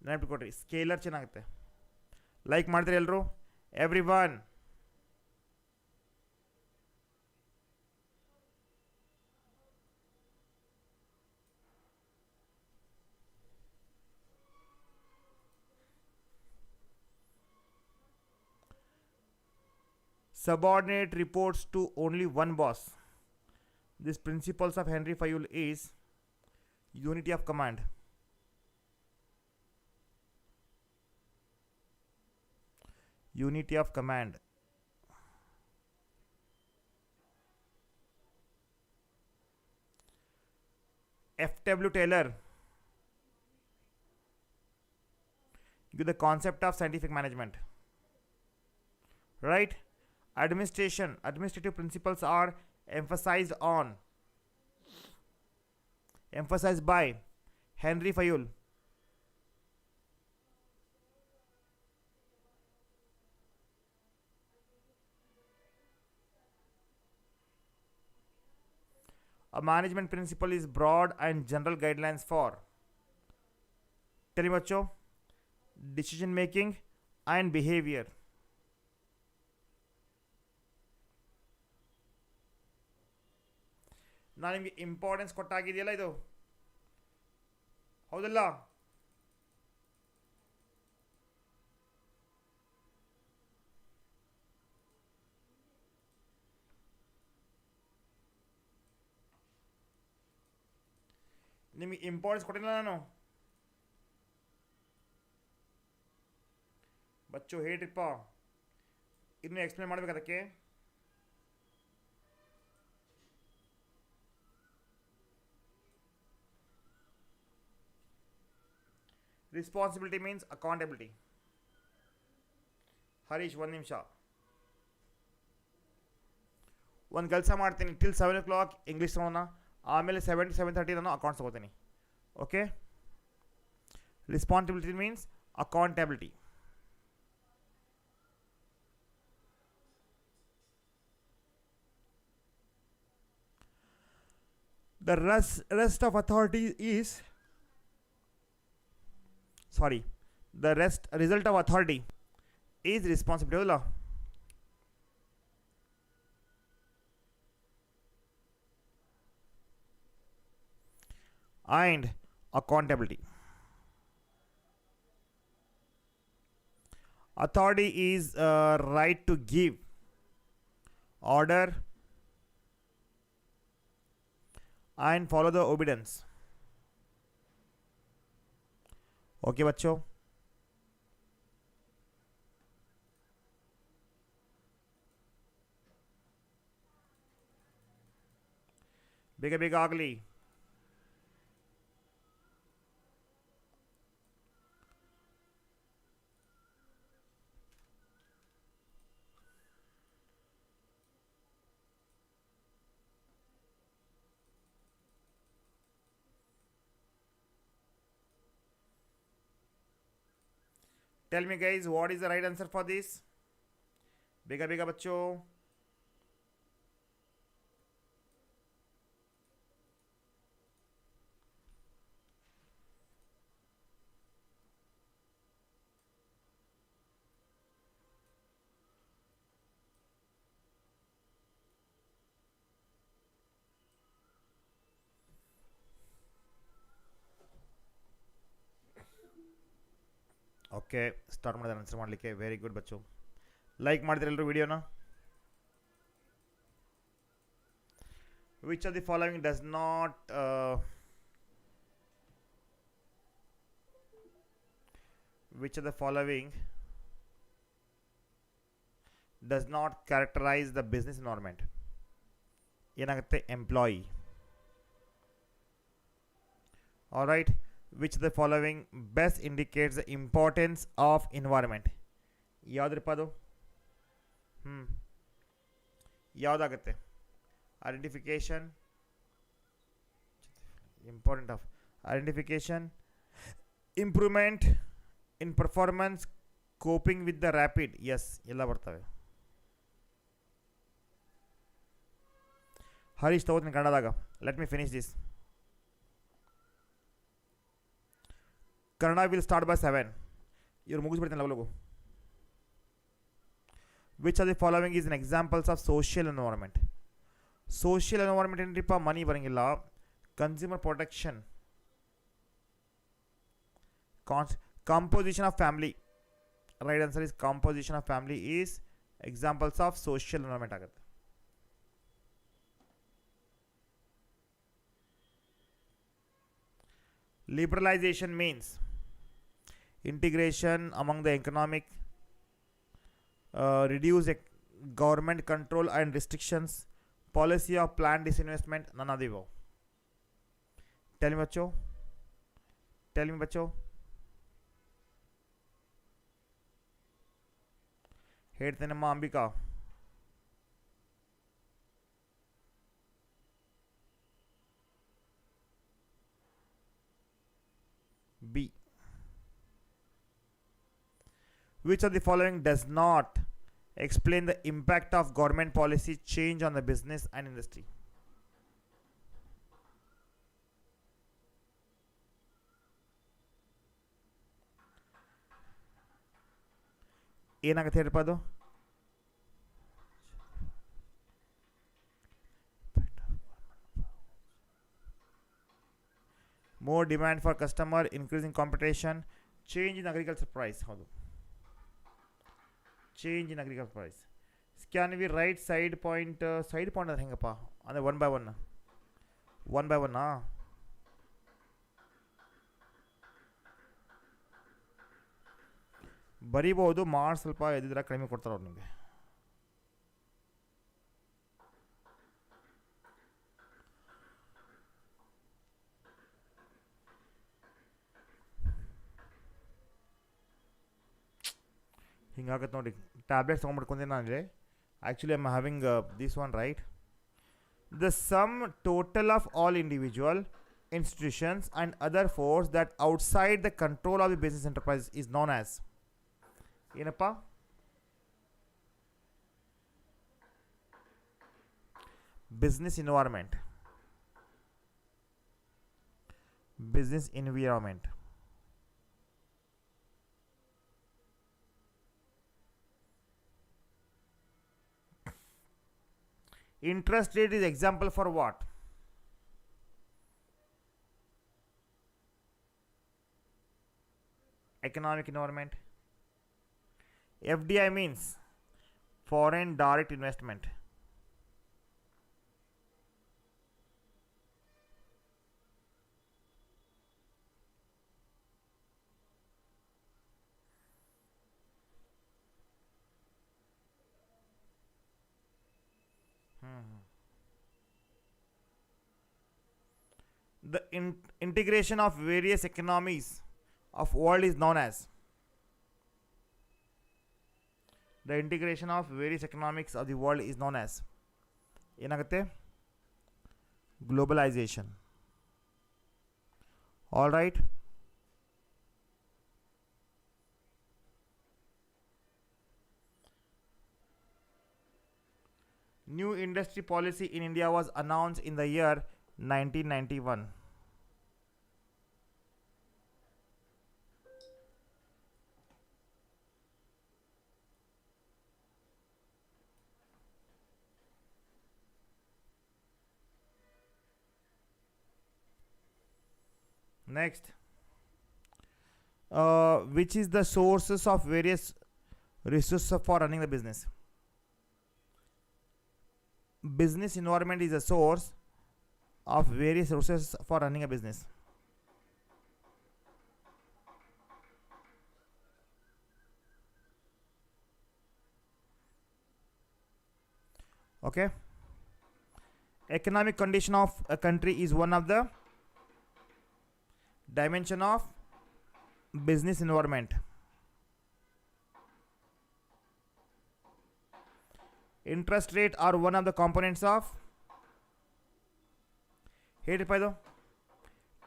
ನೆನಪಿಟ್ಕೊಡ್ರಿ, scalar chain ಆಗುತ್ತೆ. Like ಮಾಡ್ತೀರಿ ಎಲ್ಲರೂ? Everyone Subordinate reports to only one boss. These principles of Henry Fayol is unity of command, unity of command, F.W. Taylor give the concept of scientific management, right? Administrative principles are emphasized by Henry Fayol. A management principle is broad and general guidelines for, tell me बच्चों, decision making and behavior. ನಾನು ನಿಮಗೆ importance ಕೊಟ್ಟಾಗಿದೆಯಲ್ಲ ಇದು, ಹೌದಲ್ಲ? ನಿಮಗೆ importance ಕೊಟ್ಟಿಲ್ಲ ನಾನು. ಬಚ್ಚು ಹೇಳ್ರಿಪ್ಪ, ಇನ್ನು explain ಮಾಡ್ಬೇಕು ಅದಕ್ಕೆ. Responsibility means accountability. ಹರೀಶ್ ಒಂದು ನಿಮಿಷ, ಒಂದು ಕೆಲಸ ಮಾಡ್ತೀನಿ, ಟಿಲ್ 7 o'clock ಇಂಗ್ಲೀಷ್ ತಗೋಣ, ಆಮೇಲೆ 7 to 7:30 ನಾನು ಅಕೌಂಟ್ಸ್ ತಗೋತೀನಿ. Okay? Responsibility means accountability. The rest of authority is, sorry, the result of authority is responsibility and accountability. Authority is right to give order and follow the obedience. Okay बच्चों, ಬೇಗ ಬೇಗ ಆಗಲಿ. Tell me guys, what is the right answer for this? बेगा बेगा बच्चों. Okay, start ಮಾಡಿದ್ರೆ answer ಮಾಡಲಿಕ್ಕೆ. Very good ಬಚ್ಚು. ಲೈಕ್ ಮಾಡಿದ್ರೆ ಎಲ್ಲರೂ ವಿಡಿಯೋನ. Which of the following does not characterise the business environment? ಏನಾಗುತ್ತೆ? Employee. Alright. Which of the following best indicates the importance of environment? ಯಾವುದ್ರಪ್ಪ ಅದು? ಯಾವುದಾಗುತ್ತೆ? Identification, important of identification, improvement in performance, coping with the rapid. Yes, ಎಲ್ಲ ಬರ್ತವೆ. ಹರೀಶ್ ತಗೋತೀನಿ ಕನ್ನಡದಾಗ. Let me finish this. Kannada will start by 7. ಇವ್ರು ಮುಗಿಸ್ಬಿಡ್ತೀನಿ ಲಗು. Which of the following is an examples of social environment? Social environment ಏನ್ರಿಪ್ಪ? Money ಬರಂಗಿಲ್ಲ. Consumer protection, composition of family. Right answer is composition of family is examples of social environment ಆಗುತ್ತೆ. Liberalization means integration among the economic, reduce government control and restrictions, policy of planned disinvestment. None of the above. Tell me bacho. Tell me bacho. ಹೇಳ್ತೇನಮ್ಮ Ambika. B. Which of the following does not explain the impact of government policy change on the business and industry? ಏನಾಗುತ್ತೆ ಹೇಳ್ರಪ್ಪ ಅದು? More demand for customer, increasing competition, change in agriculture price. ಹೌದು, change in agriculture price. Can we write side point ಅಂದ್ರೆ ಹೆಂಗಪ್ಪ? ಅಂದರೆ one by one ಬರಿಬೋದು. Marks ಸ್ವಲ್ಪ ಎದ್ದಿದ್ರೆ ಕಡಿಮೆ ಕೊಡ್ತಾರೆ ಅವ್ರು ನಿಮಗೆ. ಹಿಂಗಾಗತ್ತೆ ನೋಡಿ. ಟ್ಯಾಬ್ಲೆಟ್ಸ್ ತೊಗೊಂಡ್ಬಿಟ್ಕೊಂತೀನಿ ಅಂದರೆ actually I am having this one right. The sum total of all individual institutions and other force that outside the control of the business enterprise is known as ಏನಪ್ಪ? business environment. business environment. Interest rate is example for what? Economic environment. FDI means foreign direct investment. The integration of various economies of world is known as. The integration of various economics of the world is known as ಏನಾಗುತ್ತೆ? Globalization. All right. New industry policy in India was announced in the year 1991. Next, which is the sources of various resources for running the business? Business environment is a source of various resources for running a business. Okay. Economic condition of a country is one of the dimension of business environment. Interest rate are one of the components of. Hey Ripaido,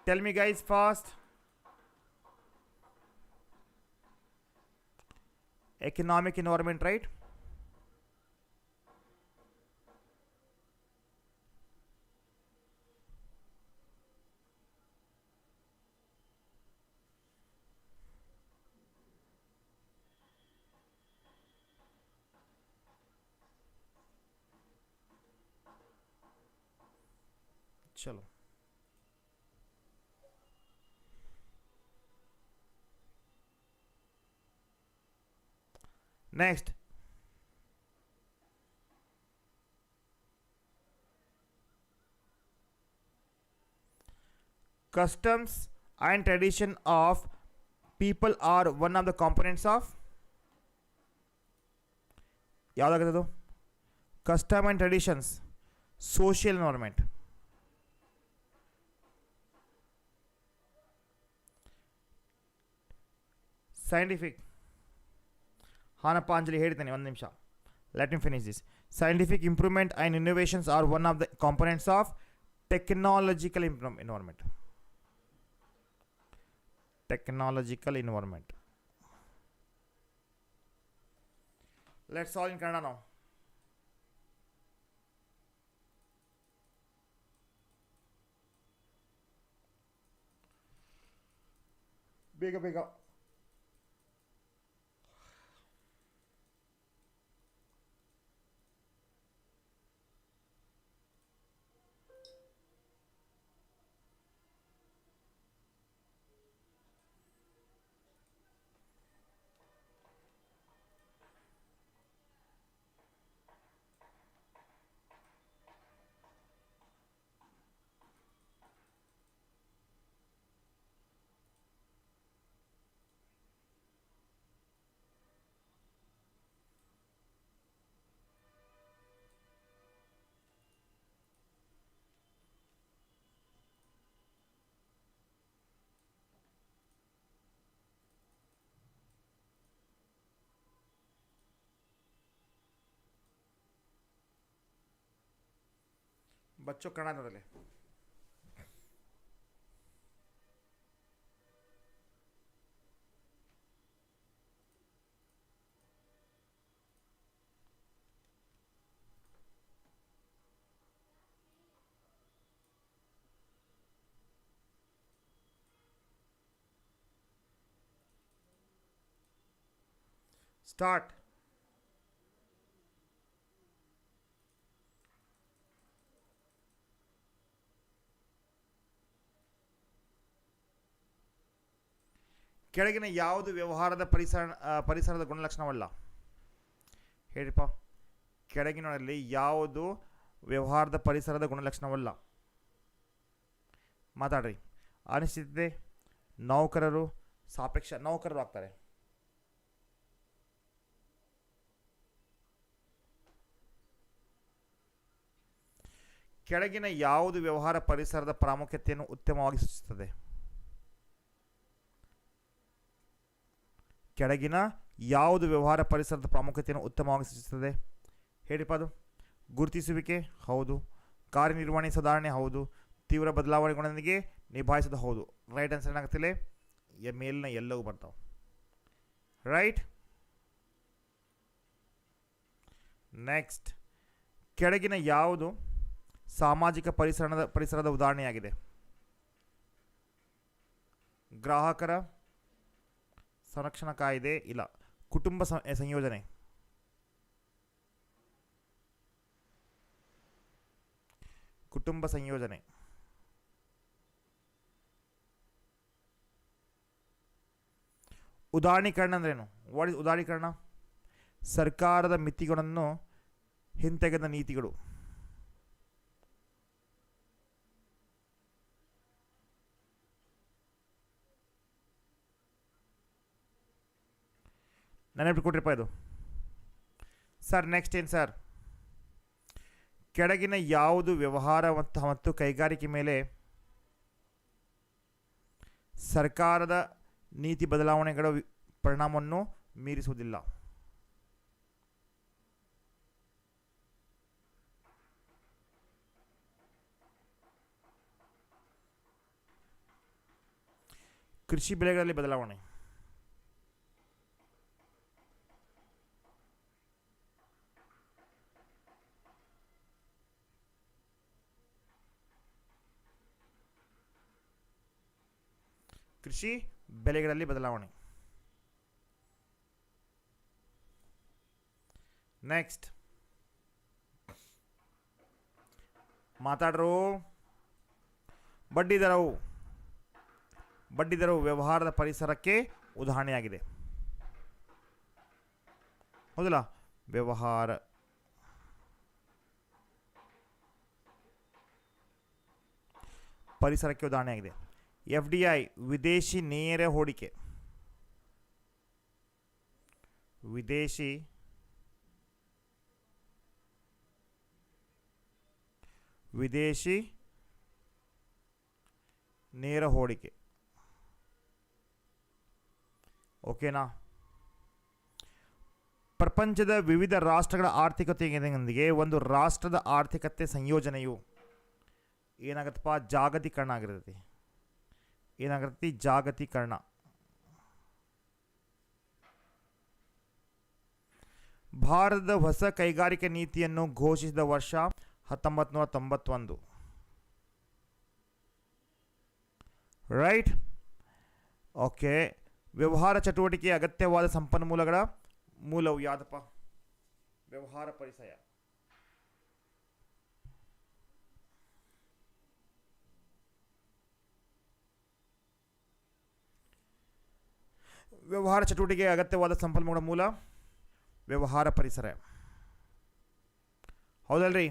tell me guys fast. Economic environment, right? चलो next customs and tradition of people are one of the components of ಯಾವುದಾಗತ್ತದು custom and traditions social environment scientific ಹಾನಪ್ಪ ಅಂಜಲಿ ಹೇಳ್ತೇನೆ ಒಂದು ನಿಮಿಷ let me finish this scientific improvement and innovations are one of the components of technological environment technological environment let's solve in Kannada now ಬೇಗ ಬೇಗ बच्चों ಕನ್ನಡದಲ್ಲೇ start ಕೆಳಗಿನ ಯಾವುದು ವ್ಯವಹಾರದ ಪರಿಸರದ ಗುಣಲಕ್ಷಣವಲ್ಲ ಹೇಳಿಪ್ಪ ಕೆಳಗಿನಲ್ಲಿ ಯಾವುದು ವ್ಯವಹಾರದ ಪರಿಸರದ ಗುಣಲಕ್ಷಣವಲ್ಲ ಮಾತಾಡ್ರಿ ಅನಿಶ್ಚಿತತೆ ನೌಕರರು ಸಾಪೇಕ್ಷ ನೌಕರರು ಆಗ್ತಾರೆ ಕೆಳಗಿನ ಯಾವುದು ವ್ಯವಹಾರ ಪರಿಸರದ ಪ್ರಾಮುಖ್ಯತೆಯನ್ನು ಉತ್ತಮವಾಗಿ ಸೂಚಿಸುತ್ತದೆ ಕೆಳಗಿನ ಯಾವುದು ವ್ಯವಹಾರ ಪರಿಸರದ ಪ್ರಾಮುಖ್ಯತೆಯನ್ನು ಉತ್ತಮವಾಗಿ ಸೂಚಿಸುತ್ತದೆ ಹೇಳಿಪ್ಪ ಅದು ಗುರುತಿಸುವಿಕೆ ಹೌದು ಕಾರ್ಯನಿರ್ವಹಣೆ ಸುಧಾರಣೆ ಹೌದು ತೀವ್ರ ಬದಲಾವಣೆಗಳೊಂದಿಗೆ ನಿಭಾಯಿಸೋದು ಹೌದು ರೈಟ್ ಆನ್ಸರ್ ಏನಾಗುತ್ತಿಲ್ಲ ಮೇಲಿನ ಎಲ್ಲವೂ ಬರ್ತಾವೆ ರೈಟ್ ನೆಕ್ಸ್ಟ್ ಕೆಳಗಿನ ಯಾವುದು ಸಾಮಾಜಿಕ ಪರಿಸರದ ಉದಾಹರಣೆಯಾಗಿದೆ ಗ್ರಾಹಕರ ಸಂರಕ್ಷಣಾ ಕಾಯ್ದೆ ಇಲ್ಲ ಕುಟುಂಬ ಸಂಯೋಜನೆ ಉದಾರೀಕರಣ ಅಂದ್ರೇನು ವಾಟ್ ಇಸ್ ಉದಾರೀಕರಣ ಸರ್ಕಾರದ ಮಿತಿಗಳನ್ನು ಹಿಂತೆಗೆದ ನೀತಿಗಳು ನೆನಪಿಟ್ಕೊಟ್ರಿಪ್ಪ ಇದು ಸರ್ ನೆಕ್ಸ್ಟ್ ಏನು ಸರ್ ಕೆಳಗಿನ ಯಾವುದು ವ್ಯವಹಾರ ಮತ್ತು ಕೈಗಾರಿಕೆ ಮೇಲೆ ಸರ್ಕಾರದ ನೀತಿ ಬದಲಾವಣೆಗಳ ಪರಿಣಾಮವನ್ನು ಮೀರಿಸುವುದಿಲ್ಲ ಕೃಷಿ ಬೆಳೆಗಳಲ್ಲಿ ಬದಲಾವಣೆ ಕೃಷಿ ಬೆಲೆಗಳಲ್ಲಿ ಬದಲಾವಣೆ ನೆಕ್ಸ್ಟ್ ಮಾತಾಡ್ರು ಬಡ್ಡಿದರವು ವ್ಯವಹಾರದ ಪರಿಸರಕ್ಕೆ ಉದಾಹರಣೆಯಾಗಿದೆ ಹೌದಲ್ಲ ವ್ಯವಹಾರ ಪರಿಸರಕ್ಕೆ ಉದಾಹರಣೆಯಾಗಿದೆ ಎಫ್ ಡಿ ಐ ವಿದೇಶಿ ನೇರ ಹೂಡಿಕೆ. ವಿದೇಶಿ ನೇರ ಹೂಡಿಕೆ. ಓಕೆನಾ? ಪ್ರಪಂಚದ ವಿವಿಧ ರಾಷ್ಟ್ರಗಳ ಆರ್ಥಿಕತೆಯೊಂದಿಗೆ ಒಂದು ರಾಷ್ಟ್ರದ ಆರ್ಥಿಕತೆ ಸಂಯೋಜನೆಯು ಏನಾಗತ್ತಪ್ಪ, ಜಾಗತೀಕರಣ ಆಗಿರ್ತೈತಿ. ಏನಾಗಿರ್ತೈತಿ? ಜಾಗತೀಕರಣ. ಭಾರತದ ಹೊಸ ಕೈಗಾರಿಕೆ ನೀತಿಯನ್ನು ಘೋಷಿಸಿದ ವರ್ಷ 1991. ರೈಟ್? ಓಕೆ. ವ್ಯವಹಾರ ಚಟುವಟಿಕೆಯ ಅಗತ್ಯವಾದ ಸಂಪನ್ಮೂಲಗಳ ಮೂಲವು ಯಾವುದಪ್ಪ? ವ್ಯವಹಾರ ಪರಿಚಯ. ವ್ಯವಹಾರ ಚಟುವಟಿಕೆಗೆ ಅಗತ್ಯವಾದ ಸಂಪನ್ಮೂಲ ಮೂಲ ವ್ಯವಹಾರ ಪರಿಸರ. ಹೌದಲ್ರಿ?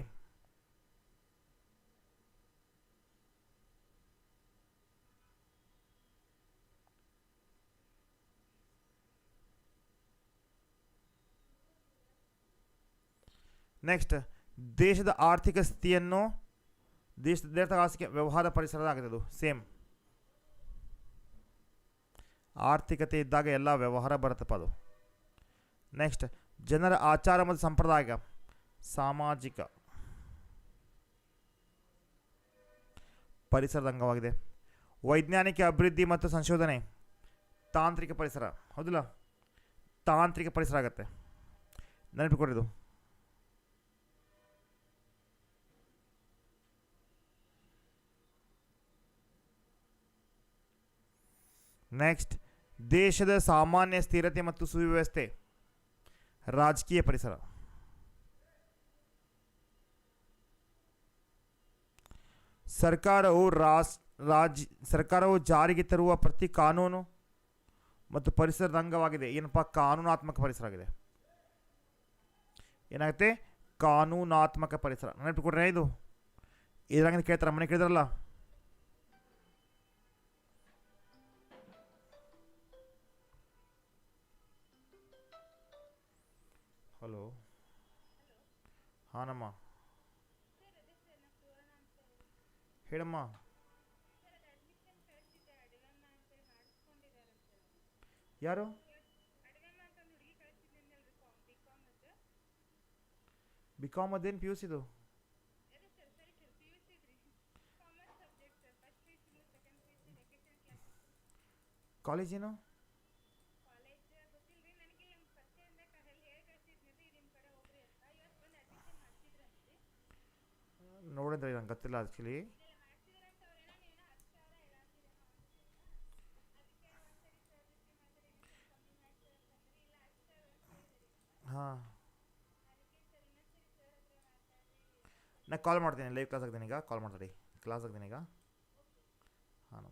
ನೆಕ್ಸ್ಟ್, ದೇಶದ ಆರ್ಥಿಕ ಸ್ಥಿತಿಯನ್ನು ವ್ಯವಹಾರ ಪರಿಸರ ಆಗುತ್ತದೆ. ಸೇಮ್ ಆರ್ಥಿಕತೆ ಇದ್ದಾಗ ಎಲ್ಲ ವ್ಯವಹಾರ ಬರುತ್ತಪ್ಪ ಅದು. ನೆಕ್ಸ್ಟ್, ಜನರ ಆಚಾರ ಮತ್ತು ಸಂಪ್ರದಾಯ ಸಾಮಾಜಿಕ ಪರಿಸರದ ಅಂಗವಾಗಿದೆ. ವೈಜ್ಞಾನಿಕ ಅಭಿವೃದ್ಧಿ ಮತ್ತು ಸಂಶೋಧನೆ ತಾಂತ್ರಿಕ ಪರಿಸರ. ಹೌದಿಲ್ಲ? ತಾಂತ್ರಿಕ ಪರಿಸರ ಆಗುತ್ತೆ. ನೆನಪಿಕೊಡಿದು. ನೆಕ್ಸ್ಟ್, ದೇಶದ ಸಾಮಾನ್ಯ ಸ್ಥಿರತೆ ಮತ್ತು ಸುವ್ಯವಸ್ಥೆ ರಾಜಕೀಯ ಪರಿಸರ. ಸರ್ಕಾರವು ಜಾರಿಗೆ ತರುವ ಪ್ರತಿ ಕಾನೂನು ಮತ್ತು ಪರಿಸರದ ಅಂಗವಾಗಿದೆ. ಏನಪ್ಪ? ಕಾನೂನಾತ್ಮಕ ಪರಿಸರ ಆಗಿದೆ. ಏನಾಗುತ್ತೆ? ಕಾನೂನಾತ್ಮಕ ಪರಿಸರ. ನೆನಪಿಕೊಡ್ರೆ ಇದು ಇದ್ರಾಗ ಕೇಳ್ತಾರ, ಮನೆ ಕೇಳಿದ್ರಲ್ಲ. ಹಲೋ, ಹಾನಮ್ಮ, ಹೇಳಮ್ಮ. ಯಾರು? ಬಿಕಾಮ್ ಅದೇನು ಪಿ ಯು ಸಿದು? ಕಾಲೇಜೇನು? ನೋಡಿದ್ರೆ ನಂಗೆ ಗೊತ್ತಿಲ್ಲ ಆ್ಯಕ್ಚುಲಿ. ಹಾಂ, ನಾ ಕಾಲ್ ಮಾಡ್ತೀನಿ. ಲೈವ್ ಕ್ಲಾಸ್ ಆಗ್ತೀನಿ ಈಗ. ಕಾಲ್ ಮಾಡ್ತೀನಿ. ಕ್ಲಾಸ್ ಆಗ್ತೀನಿ ಈಗ. ಹಾಂ.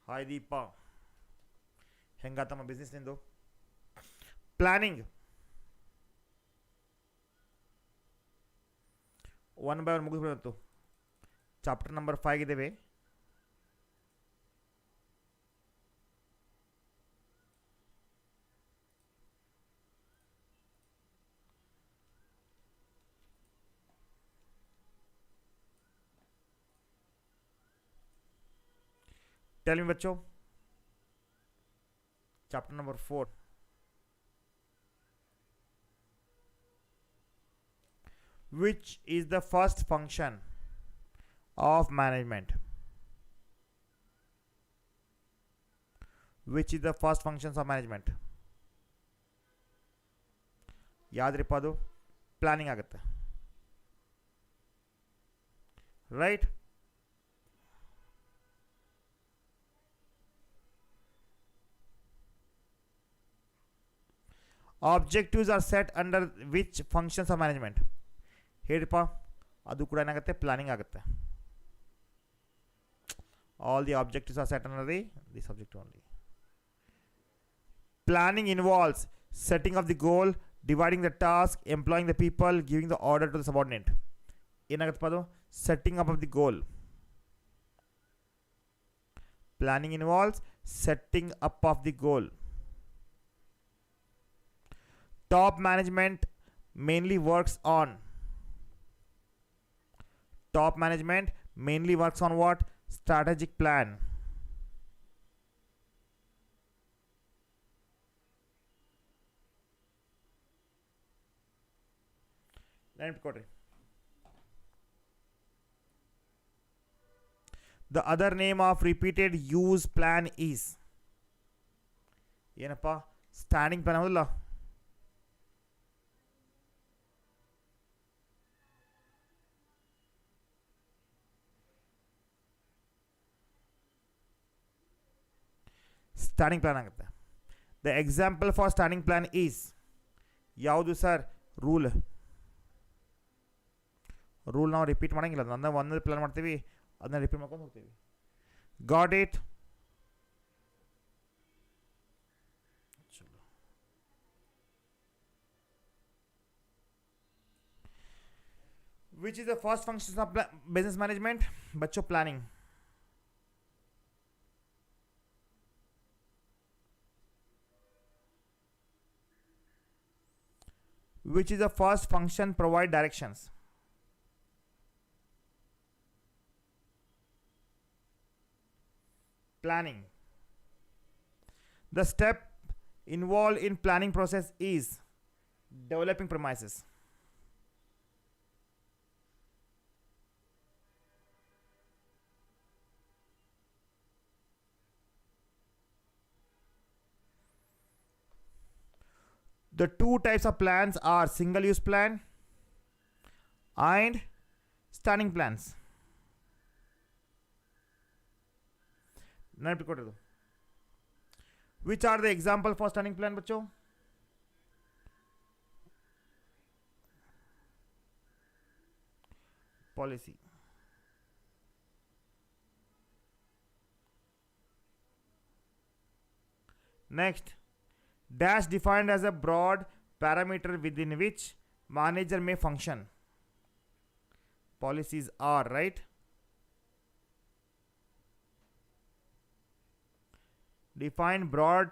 ಹಾಯ್ ದೀಪಾ, ಹೆಂಗಾತಮ್ಮ ಬಿಸ್ನೆಸ್ ನಿಂದು? Planning 1 by 1 ಮುಗಿಸ್ಬಿಡತ್ತು. ಚಾಪ್ಟರ್ ನಂಬರ್ 5 ಇದ್ದೇವೆ. टेल मी बच्चों, chapter number 4. Which is the first function of management? Which is the first functions of management? ಯಾವ್ದ್ರಿಪ್ಪ ಅದು? ಪ್ಲಾನಿಂಗ್ ಆಗುತ್ತೆ. Right? Objectives are set under which functions of management? ಹೇಳಿಪ್ಪ. ಅದು ಕೂಡ ಏನಾಗುತ್ತೆ? Planning ಆಗುತ್ತೆ. All the objectives are set under this objective only. Planning involves setting of the goal, dividing the task, employing the people, giving the order to the subordinate. ಏನಾಗುತ್ತಪ್ಪ ಅದು setting up of the goal. Planning involves setting up of the goal. Top management mainly works on what? Strategic plan. ನೆನಪಿಕೊಡ್ರಿ. The other name of repeated use plan is ಏನಪ್ಪ standing plan ಹೌದಲ್ಲ. Standing plan ಆಗುತ್ತೆ. The example for standing plan is ಯಾವುದು sir? Rule ನಾವು repeat ಮಾಡೋಂಗಿಲ್ಲ. ಒಂದೇ plan ಮಾಡ್ತೀವಿ, ಅದನ್ನ repeat ಮಾಡ್ಕೊಂಡು ಹೋಗ್ತೀವಿ. Got it? Which is the first function of business management? बच्चों planning. Which is the first function provide directions? Planning. The step involved in planning process is developing premises. The two types of plans are single use plan and standing plans. Which are the example for standing plan बच्चों? Policy. Next, dash defined as a broad parameter within which manager may function. Policies are, right? Define broad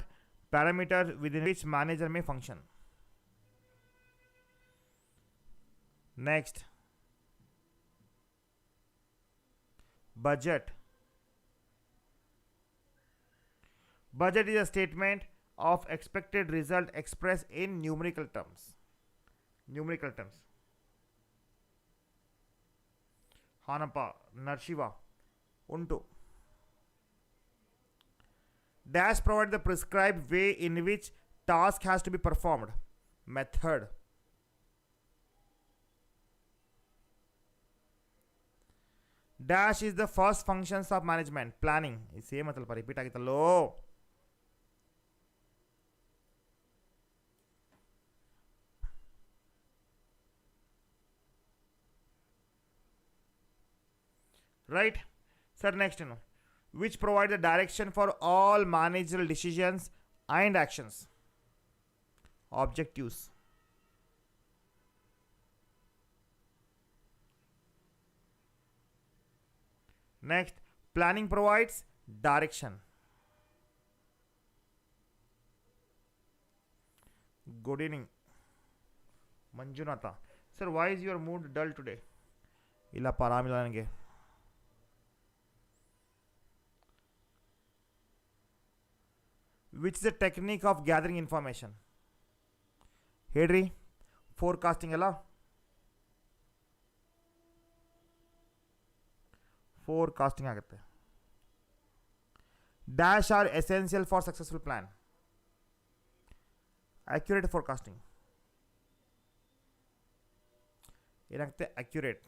parameter within which manager may function. Next, budget. Budget is a statement of expected result expressed in numerical terms. Hanappa, Narshiva, Untu. Dash provide the prescribed way in which task has to be performed. Method. Dash is the first functions of management. Planning. Same matlab repeat agittallo. Right? Sir, next which provide the direction for all managerial decisions and actions. Objectives. Next, planning provides direction. Good evening, Manjunatha. Sir, why is your mood dull today? Illa paramila nange. Which is the technique of gathering information? Hedri, forecasting alla. Forecasting ಆಗುತ್ತೆ. Dash are essential for successful plan. Accurate forecasting. ಏನಾಗುತ್ತೆ? Accurate.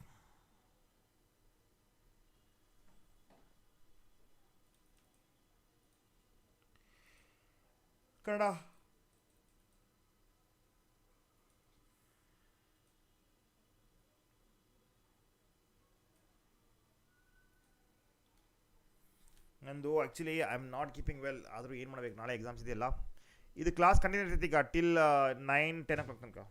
Kannada. ನಂದು actually I am not keeping well. ಆದರೂ ಏನು ಮಾಡಬೇಕು, ನಾಳೆ exams ಇದೆಯಲ್ಲ. ಇದು class continue ಇರ್ತೈತಿ ಈಗ ಟಿಲ್ 9-10 o'clock ತನಕ.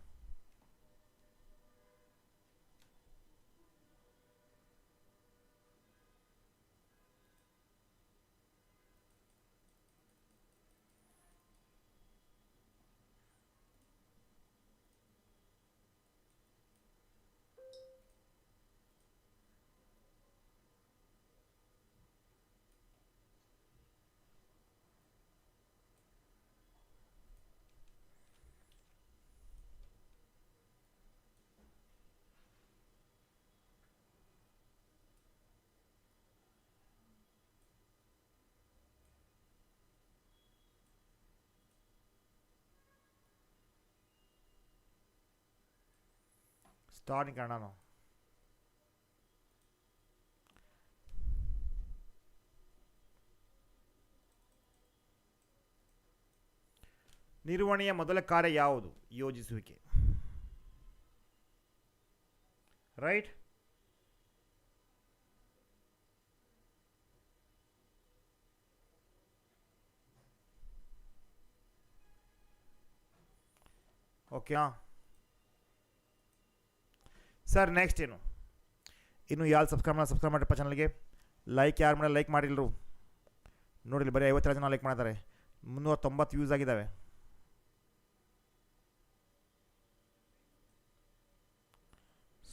ಸ್ಟಾರ್ಟಿಂಗ್ ಕನ್ನಡ ನಾವು. ನಿರ್ವಹಣೆಯ ಮೊದಲ ಕಾರ್ಯ ಯಾವುದು? ಯೋಜಿಸುವಿಕೆ. ರೈಟ್. ಓಕೆ ಸರ್, ನೆಕ್ಸ್ಟ್ ಏನು? ಇನ್ನು ಯಾರು ಸಬ್ಸ್ಕ್ರೈಬ್ ಮಾಡಿರಪ್ಪ ಚಾನಲ್ಗೆ. ಲೈಕ್ ಯಾರು ಮಾಡಿ ಲೈಕ್ ಮಾಡಿಲ್ಲರು ನೋಡಿಲ್ಲ, ಬರೀ 52 ಜನ ಲೈಕ್ ಮಾಡ್ತಾರೆ, 390 ವ್ಯೂಸ್ ಆಗಿದ್ದಾವೆ.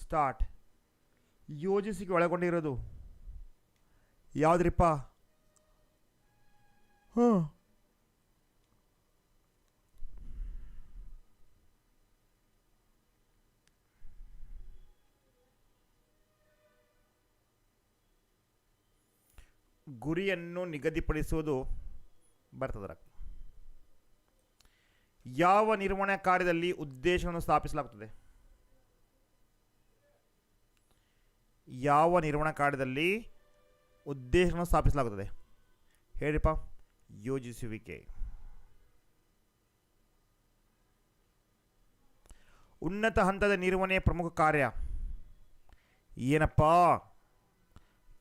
ಸ್ಟಾರ್ಟ್. ಯೋಜಿಸಿಕೆ ಒಳಗೊಂಡಿರೋದು ಯಾವುದ್ರಿಪ್ಪ? ಗುರಿಯನ್ನು ನಿಗದಿಪಡಿಸುವುದು ಬರ್ತದರ. ಯಾವ ನಿರ್ವಹಣಾ ಕಾರ್ಯದಲ್ಲಿ ಉದ್ದೇಶವನ್ನು ಸ್ಥಾಪಿಸಲಾಗುತ್ತದೆ? ಯಾವ ನಿರ್ವಹಣಾ ಕಾರ್ಯದಲ್ಲಿ ಉದ್ದೇಶವನ್ನು ಸ್ಥಾಪಿಸಲಾಗುತ್ತದೆ ಹೇಳಿಪ್ಪ? ಯೋಜಿಸುವಿಕೆ. ಉನ್ನತ ಹಂತದ ನಿರ್ವಹಣೆಯ ಪ್ರಮುಖ ಕಾರ್ಯ ಏನಪ್ಪ?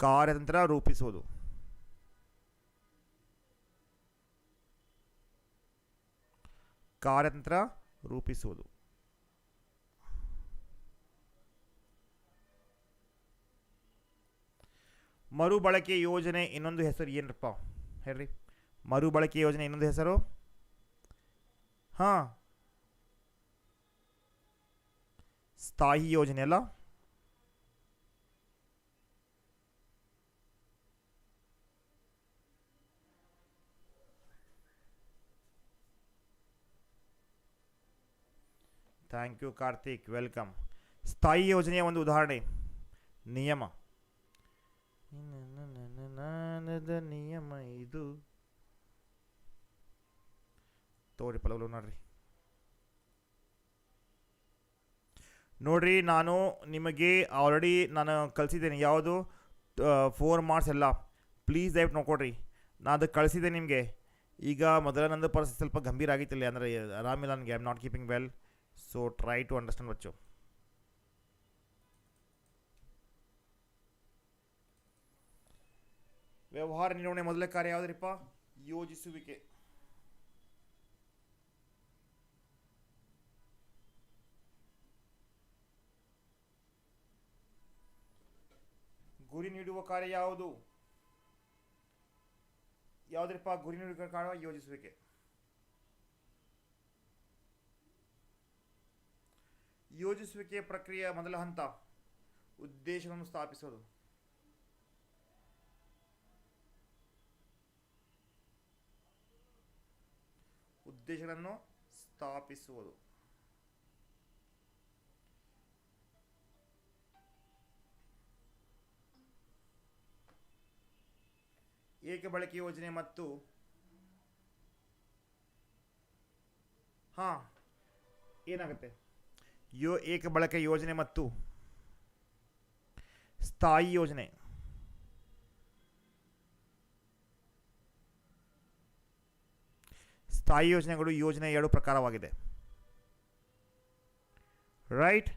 ಕಾರ್ಯತಂತ್ರ ರೂಪಿಸುವುದು. ಕಾರ್ಯತಂತ್ರ ರೂಪಿಸುವುದು. ಮರುಬಳಕೆ ಯೋಜನೆ ಇನ್ನೊಂದು ಹೆಸರು ಏನಪ್ಪ ಹೇಳ್ರಿ? ಮರುಬಳಕೆ ಯೋಜನೆ ಇನ್ನೊಂದು ಹೆಸರು? ಹಾಂ, ಸ್ಥಾಯಿ ಯೋಜನೆ ಅಲ್ಲ? Thank you Karthik, welcome. ಸ್ಥಾಯಿ ಯೋಜನೆಯ ಒಂದು ಉದಾಹರಣೆ ನಿಯಮ. ನಿಯಮ ಇದು ತೋರಿ ಪಲವಲು ನೋಡ್ರಿ. ನಾನು ನಿಮಗೆ ಆಲ್ರೆಡಿ ಕಳಿಸಿದ್ದೇನೆ. ಯಾವುದು 4 ಮಾರ್ಕ್ಸ್ ಎಲ್ಲ. ಪ್ಲೀಸ್ ದಯವಿಟ್ಟು ನೋಡ್ಕೊಡ್ರಿ. ನಾನು ಅದು ಕಳಿಸಿದ್ದೆ ನಿಮಗೆ. ಈಗ ಮೊದಲ ನಂದು ಪರಿಸ್ಥಿತಿ ಸ್ವಲ್ಪ ಗಂಭೀರ ಆಗಿತ್ತಿಲ್ಲ, ಅಂದರೆ ಆರಾಮಿಲ್ಲ ನನಗೆ. I am not keeping well, so try to understand ಬಚ್ಚು. ವ್ಯವಹಾರ ನಿರ್ವಹಣೆ ಮೊದಲ ಕಾರ್ಯ ಯಾವುದ್ರಿಪ್ಪ? ಯೋಜಿಸುವಿಕೆ. ಗುರಿ ನೀಡುವ ಕಾರ್ಯ ಯಾವುದು? ಯಾವುದ್ರಿಪ್ಪ ಗುರಿ ನೀಡುವ ಕಾರ್ಯ? ಯೋಜಿಸುವಿಕೆ. ಯೋಜಿಸುವಿಕೆಯ ಪ್ರಕ್ರಿಯೆಯ ಮೊದಲ ಹಂತ ಉದ್ದೇಶವನ್ನು ಸ್ಥಾಪಿಸೋದು. ಉದ್ದೇಶಗಳನ್ನು ಸ್ಥಾಪಿಸುವುದು. ಏಕ ಬಳಕೆ ಯೋಜನೆ ಮತ್ತು ಏನಾಗುತ್ತೆ? ಏಕ ಬಳಕೆ ಯೋಜನೆ ಮತ್ತು ಸ್ಥಾಯಿ ಯೋಜನೆ. ಸ್ಥಾಯಿ ಯೋಜನೆಗಳು ಯೋಜನೆ 2 ಪ್ರಕಾರವಾಗಿದೆ. ರೈಟ್.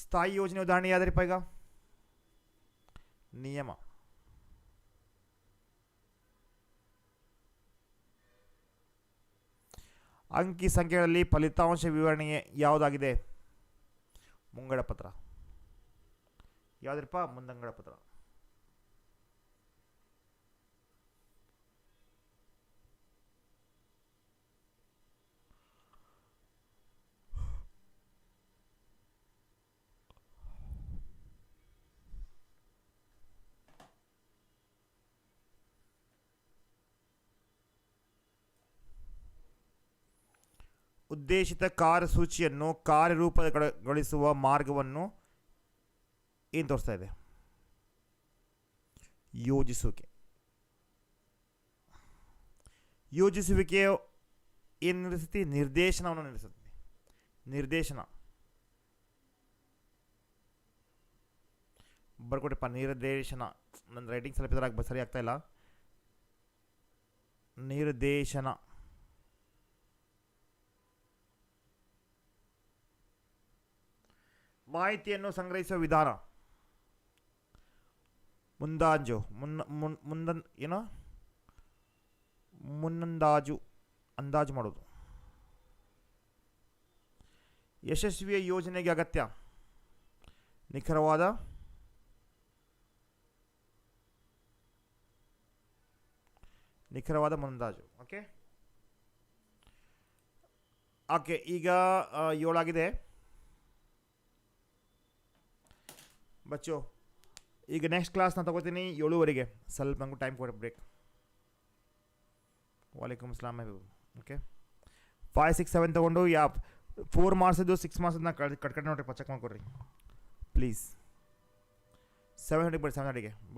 ಸ್ಥಾಯಿ ಯೋಜನೆ ಉದಾಹರಣೆ ಯಾವ್ದ್ರಿಪ್ಪ ಈಗ? ನಿಯಮ. ಅಂಕಿ ಸಂಖ್ಯೆಗಳಲ್ಲಿ ಫಲಿತಾಂಶ ವಿವರಣೆ ಯಾವುದಾಗಿದೆ? ಮುಂಗಡ ಪತ್ರ. ಯಾವುದ್ರಪ್ಪ? ಮುಂದಂಗಡ ಪತ್ರ. ಉದ್ದೇಶಿತ ಕಾರ್ಯಸೂಚಿಯನ್ನು ಕಾರ್ಯರೂಪಗೊಳಿಸುವ ಮಾರ್ಗವನ್ನು ಏನು ತೋರಿಸ್ತಾ ಇದೆ? ಯೋಜಿಸುವಿಕೆ. ಯೋಜಿಸುವಿಕೆ ಏನು ನಡೆಸುತ್ತೆ? ನಿರ್ದೇಶನವನ್ನು ನಡೆಸುತ್ತೆ. ನಿರ್ದೇಶನ ಬರ್ಕೊಟ್ಟಿಪ್ಪ. ನಿರ್ದೇಶನ. ನನ್ನ ರೈಟಿಂಗ್ ಸ್ವಲ್ಪ ಇದರಾಗ ಸರಿ ಆಗ್ತಾ ಇಲ್ಲ. ನಿರ್ದೇಶನ. ಮಾಹಿತಿಯನ್ನು ಸಂಗ್ರಹಿಸುವ ವಿಧಾನ. ಮುಂದಾಜು. ಏನೋ ಮುನ್ನಂದಾಜು. ಅಂದಾಜು ಮಾಡೋದು. ಯಶಸ್ವಿಯ ಯೋಜನೆಗೆ ಅಗತ್ಯ ನಿಖರವಾದ ಮುಂದಾಜು. ಓಕೆ ಓಕೆ ಈಗ 7 ಆಗಿದೆ ಬಚ್ಚೋ. ಈಗ ನೆಕ್ಸ್ಟ್ ಕ್ಲಾಸ್ ನಾನು ತಗೋತೀನಿ 7:15. ಸ್ವಲ್ಪ ನಂಗೂ ಟೈಮ್ ಕೊಡಿ, ಬ್ರೇಕ್. ವಾಲೇಕುಮ್ ಅಸ್ಲಾಂ. ಓಕೆ 5, 6, 7 ತೊಗೊಂಡು 4 ಮಾರ್ಕ್ಸಿದ್ದು 6 ಮಾರ್ಕ್ಸನ್ನ ಕಟ್ಕಟ್ಟು ನೋಡ್ರಿ, ಚೆಕ್ ಮಾಡ್ಕೊಡ್ರಿ ಪ್ಲೀಸ್. 7:30 ಬರ್ರಿ, 7:30ಗೆ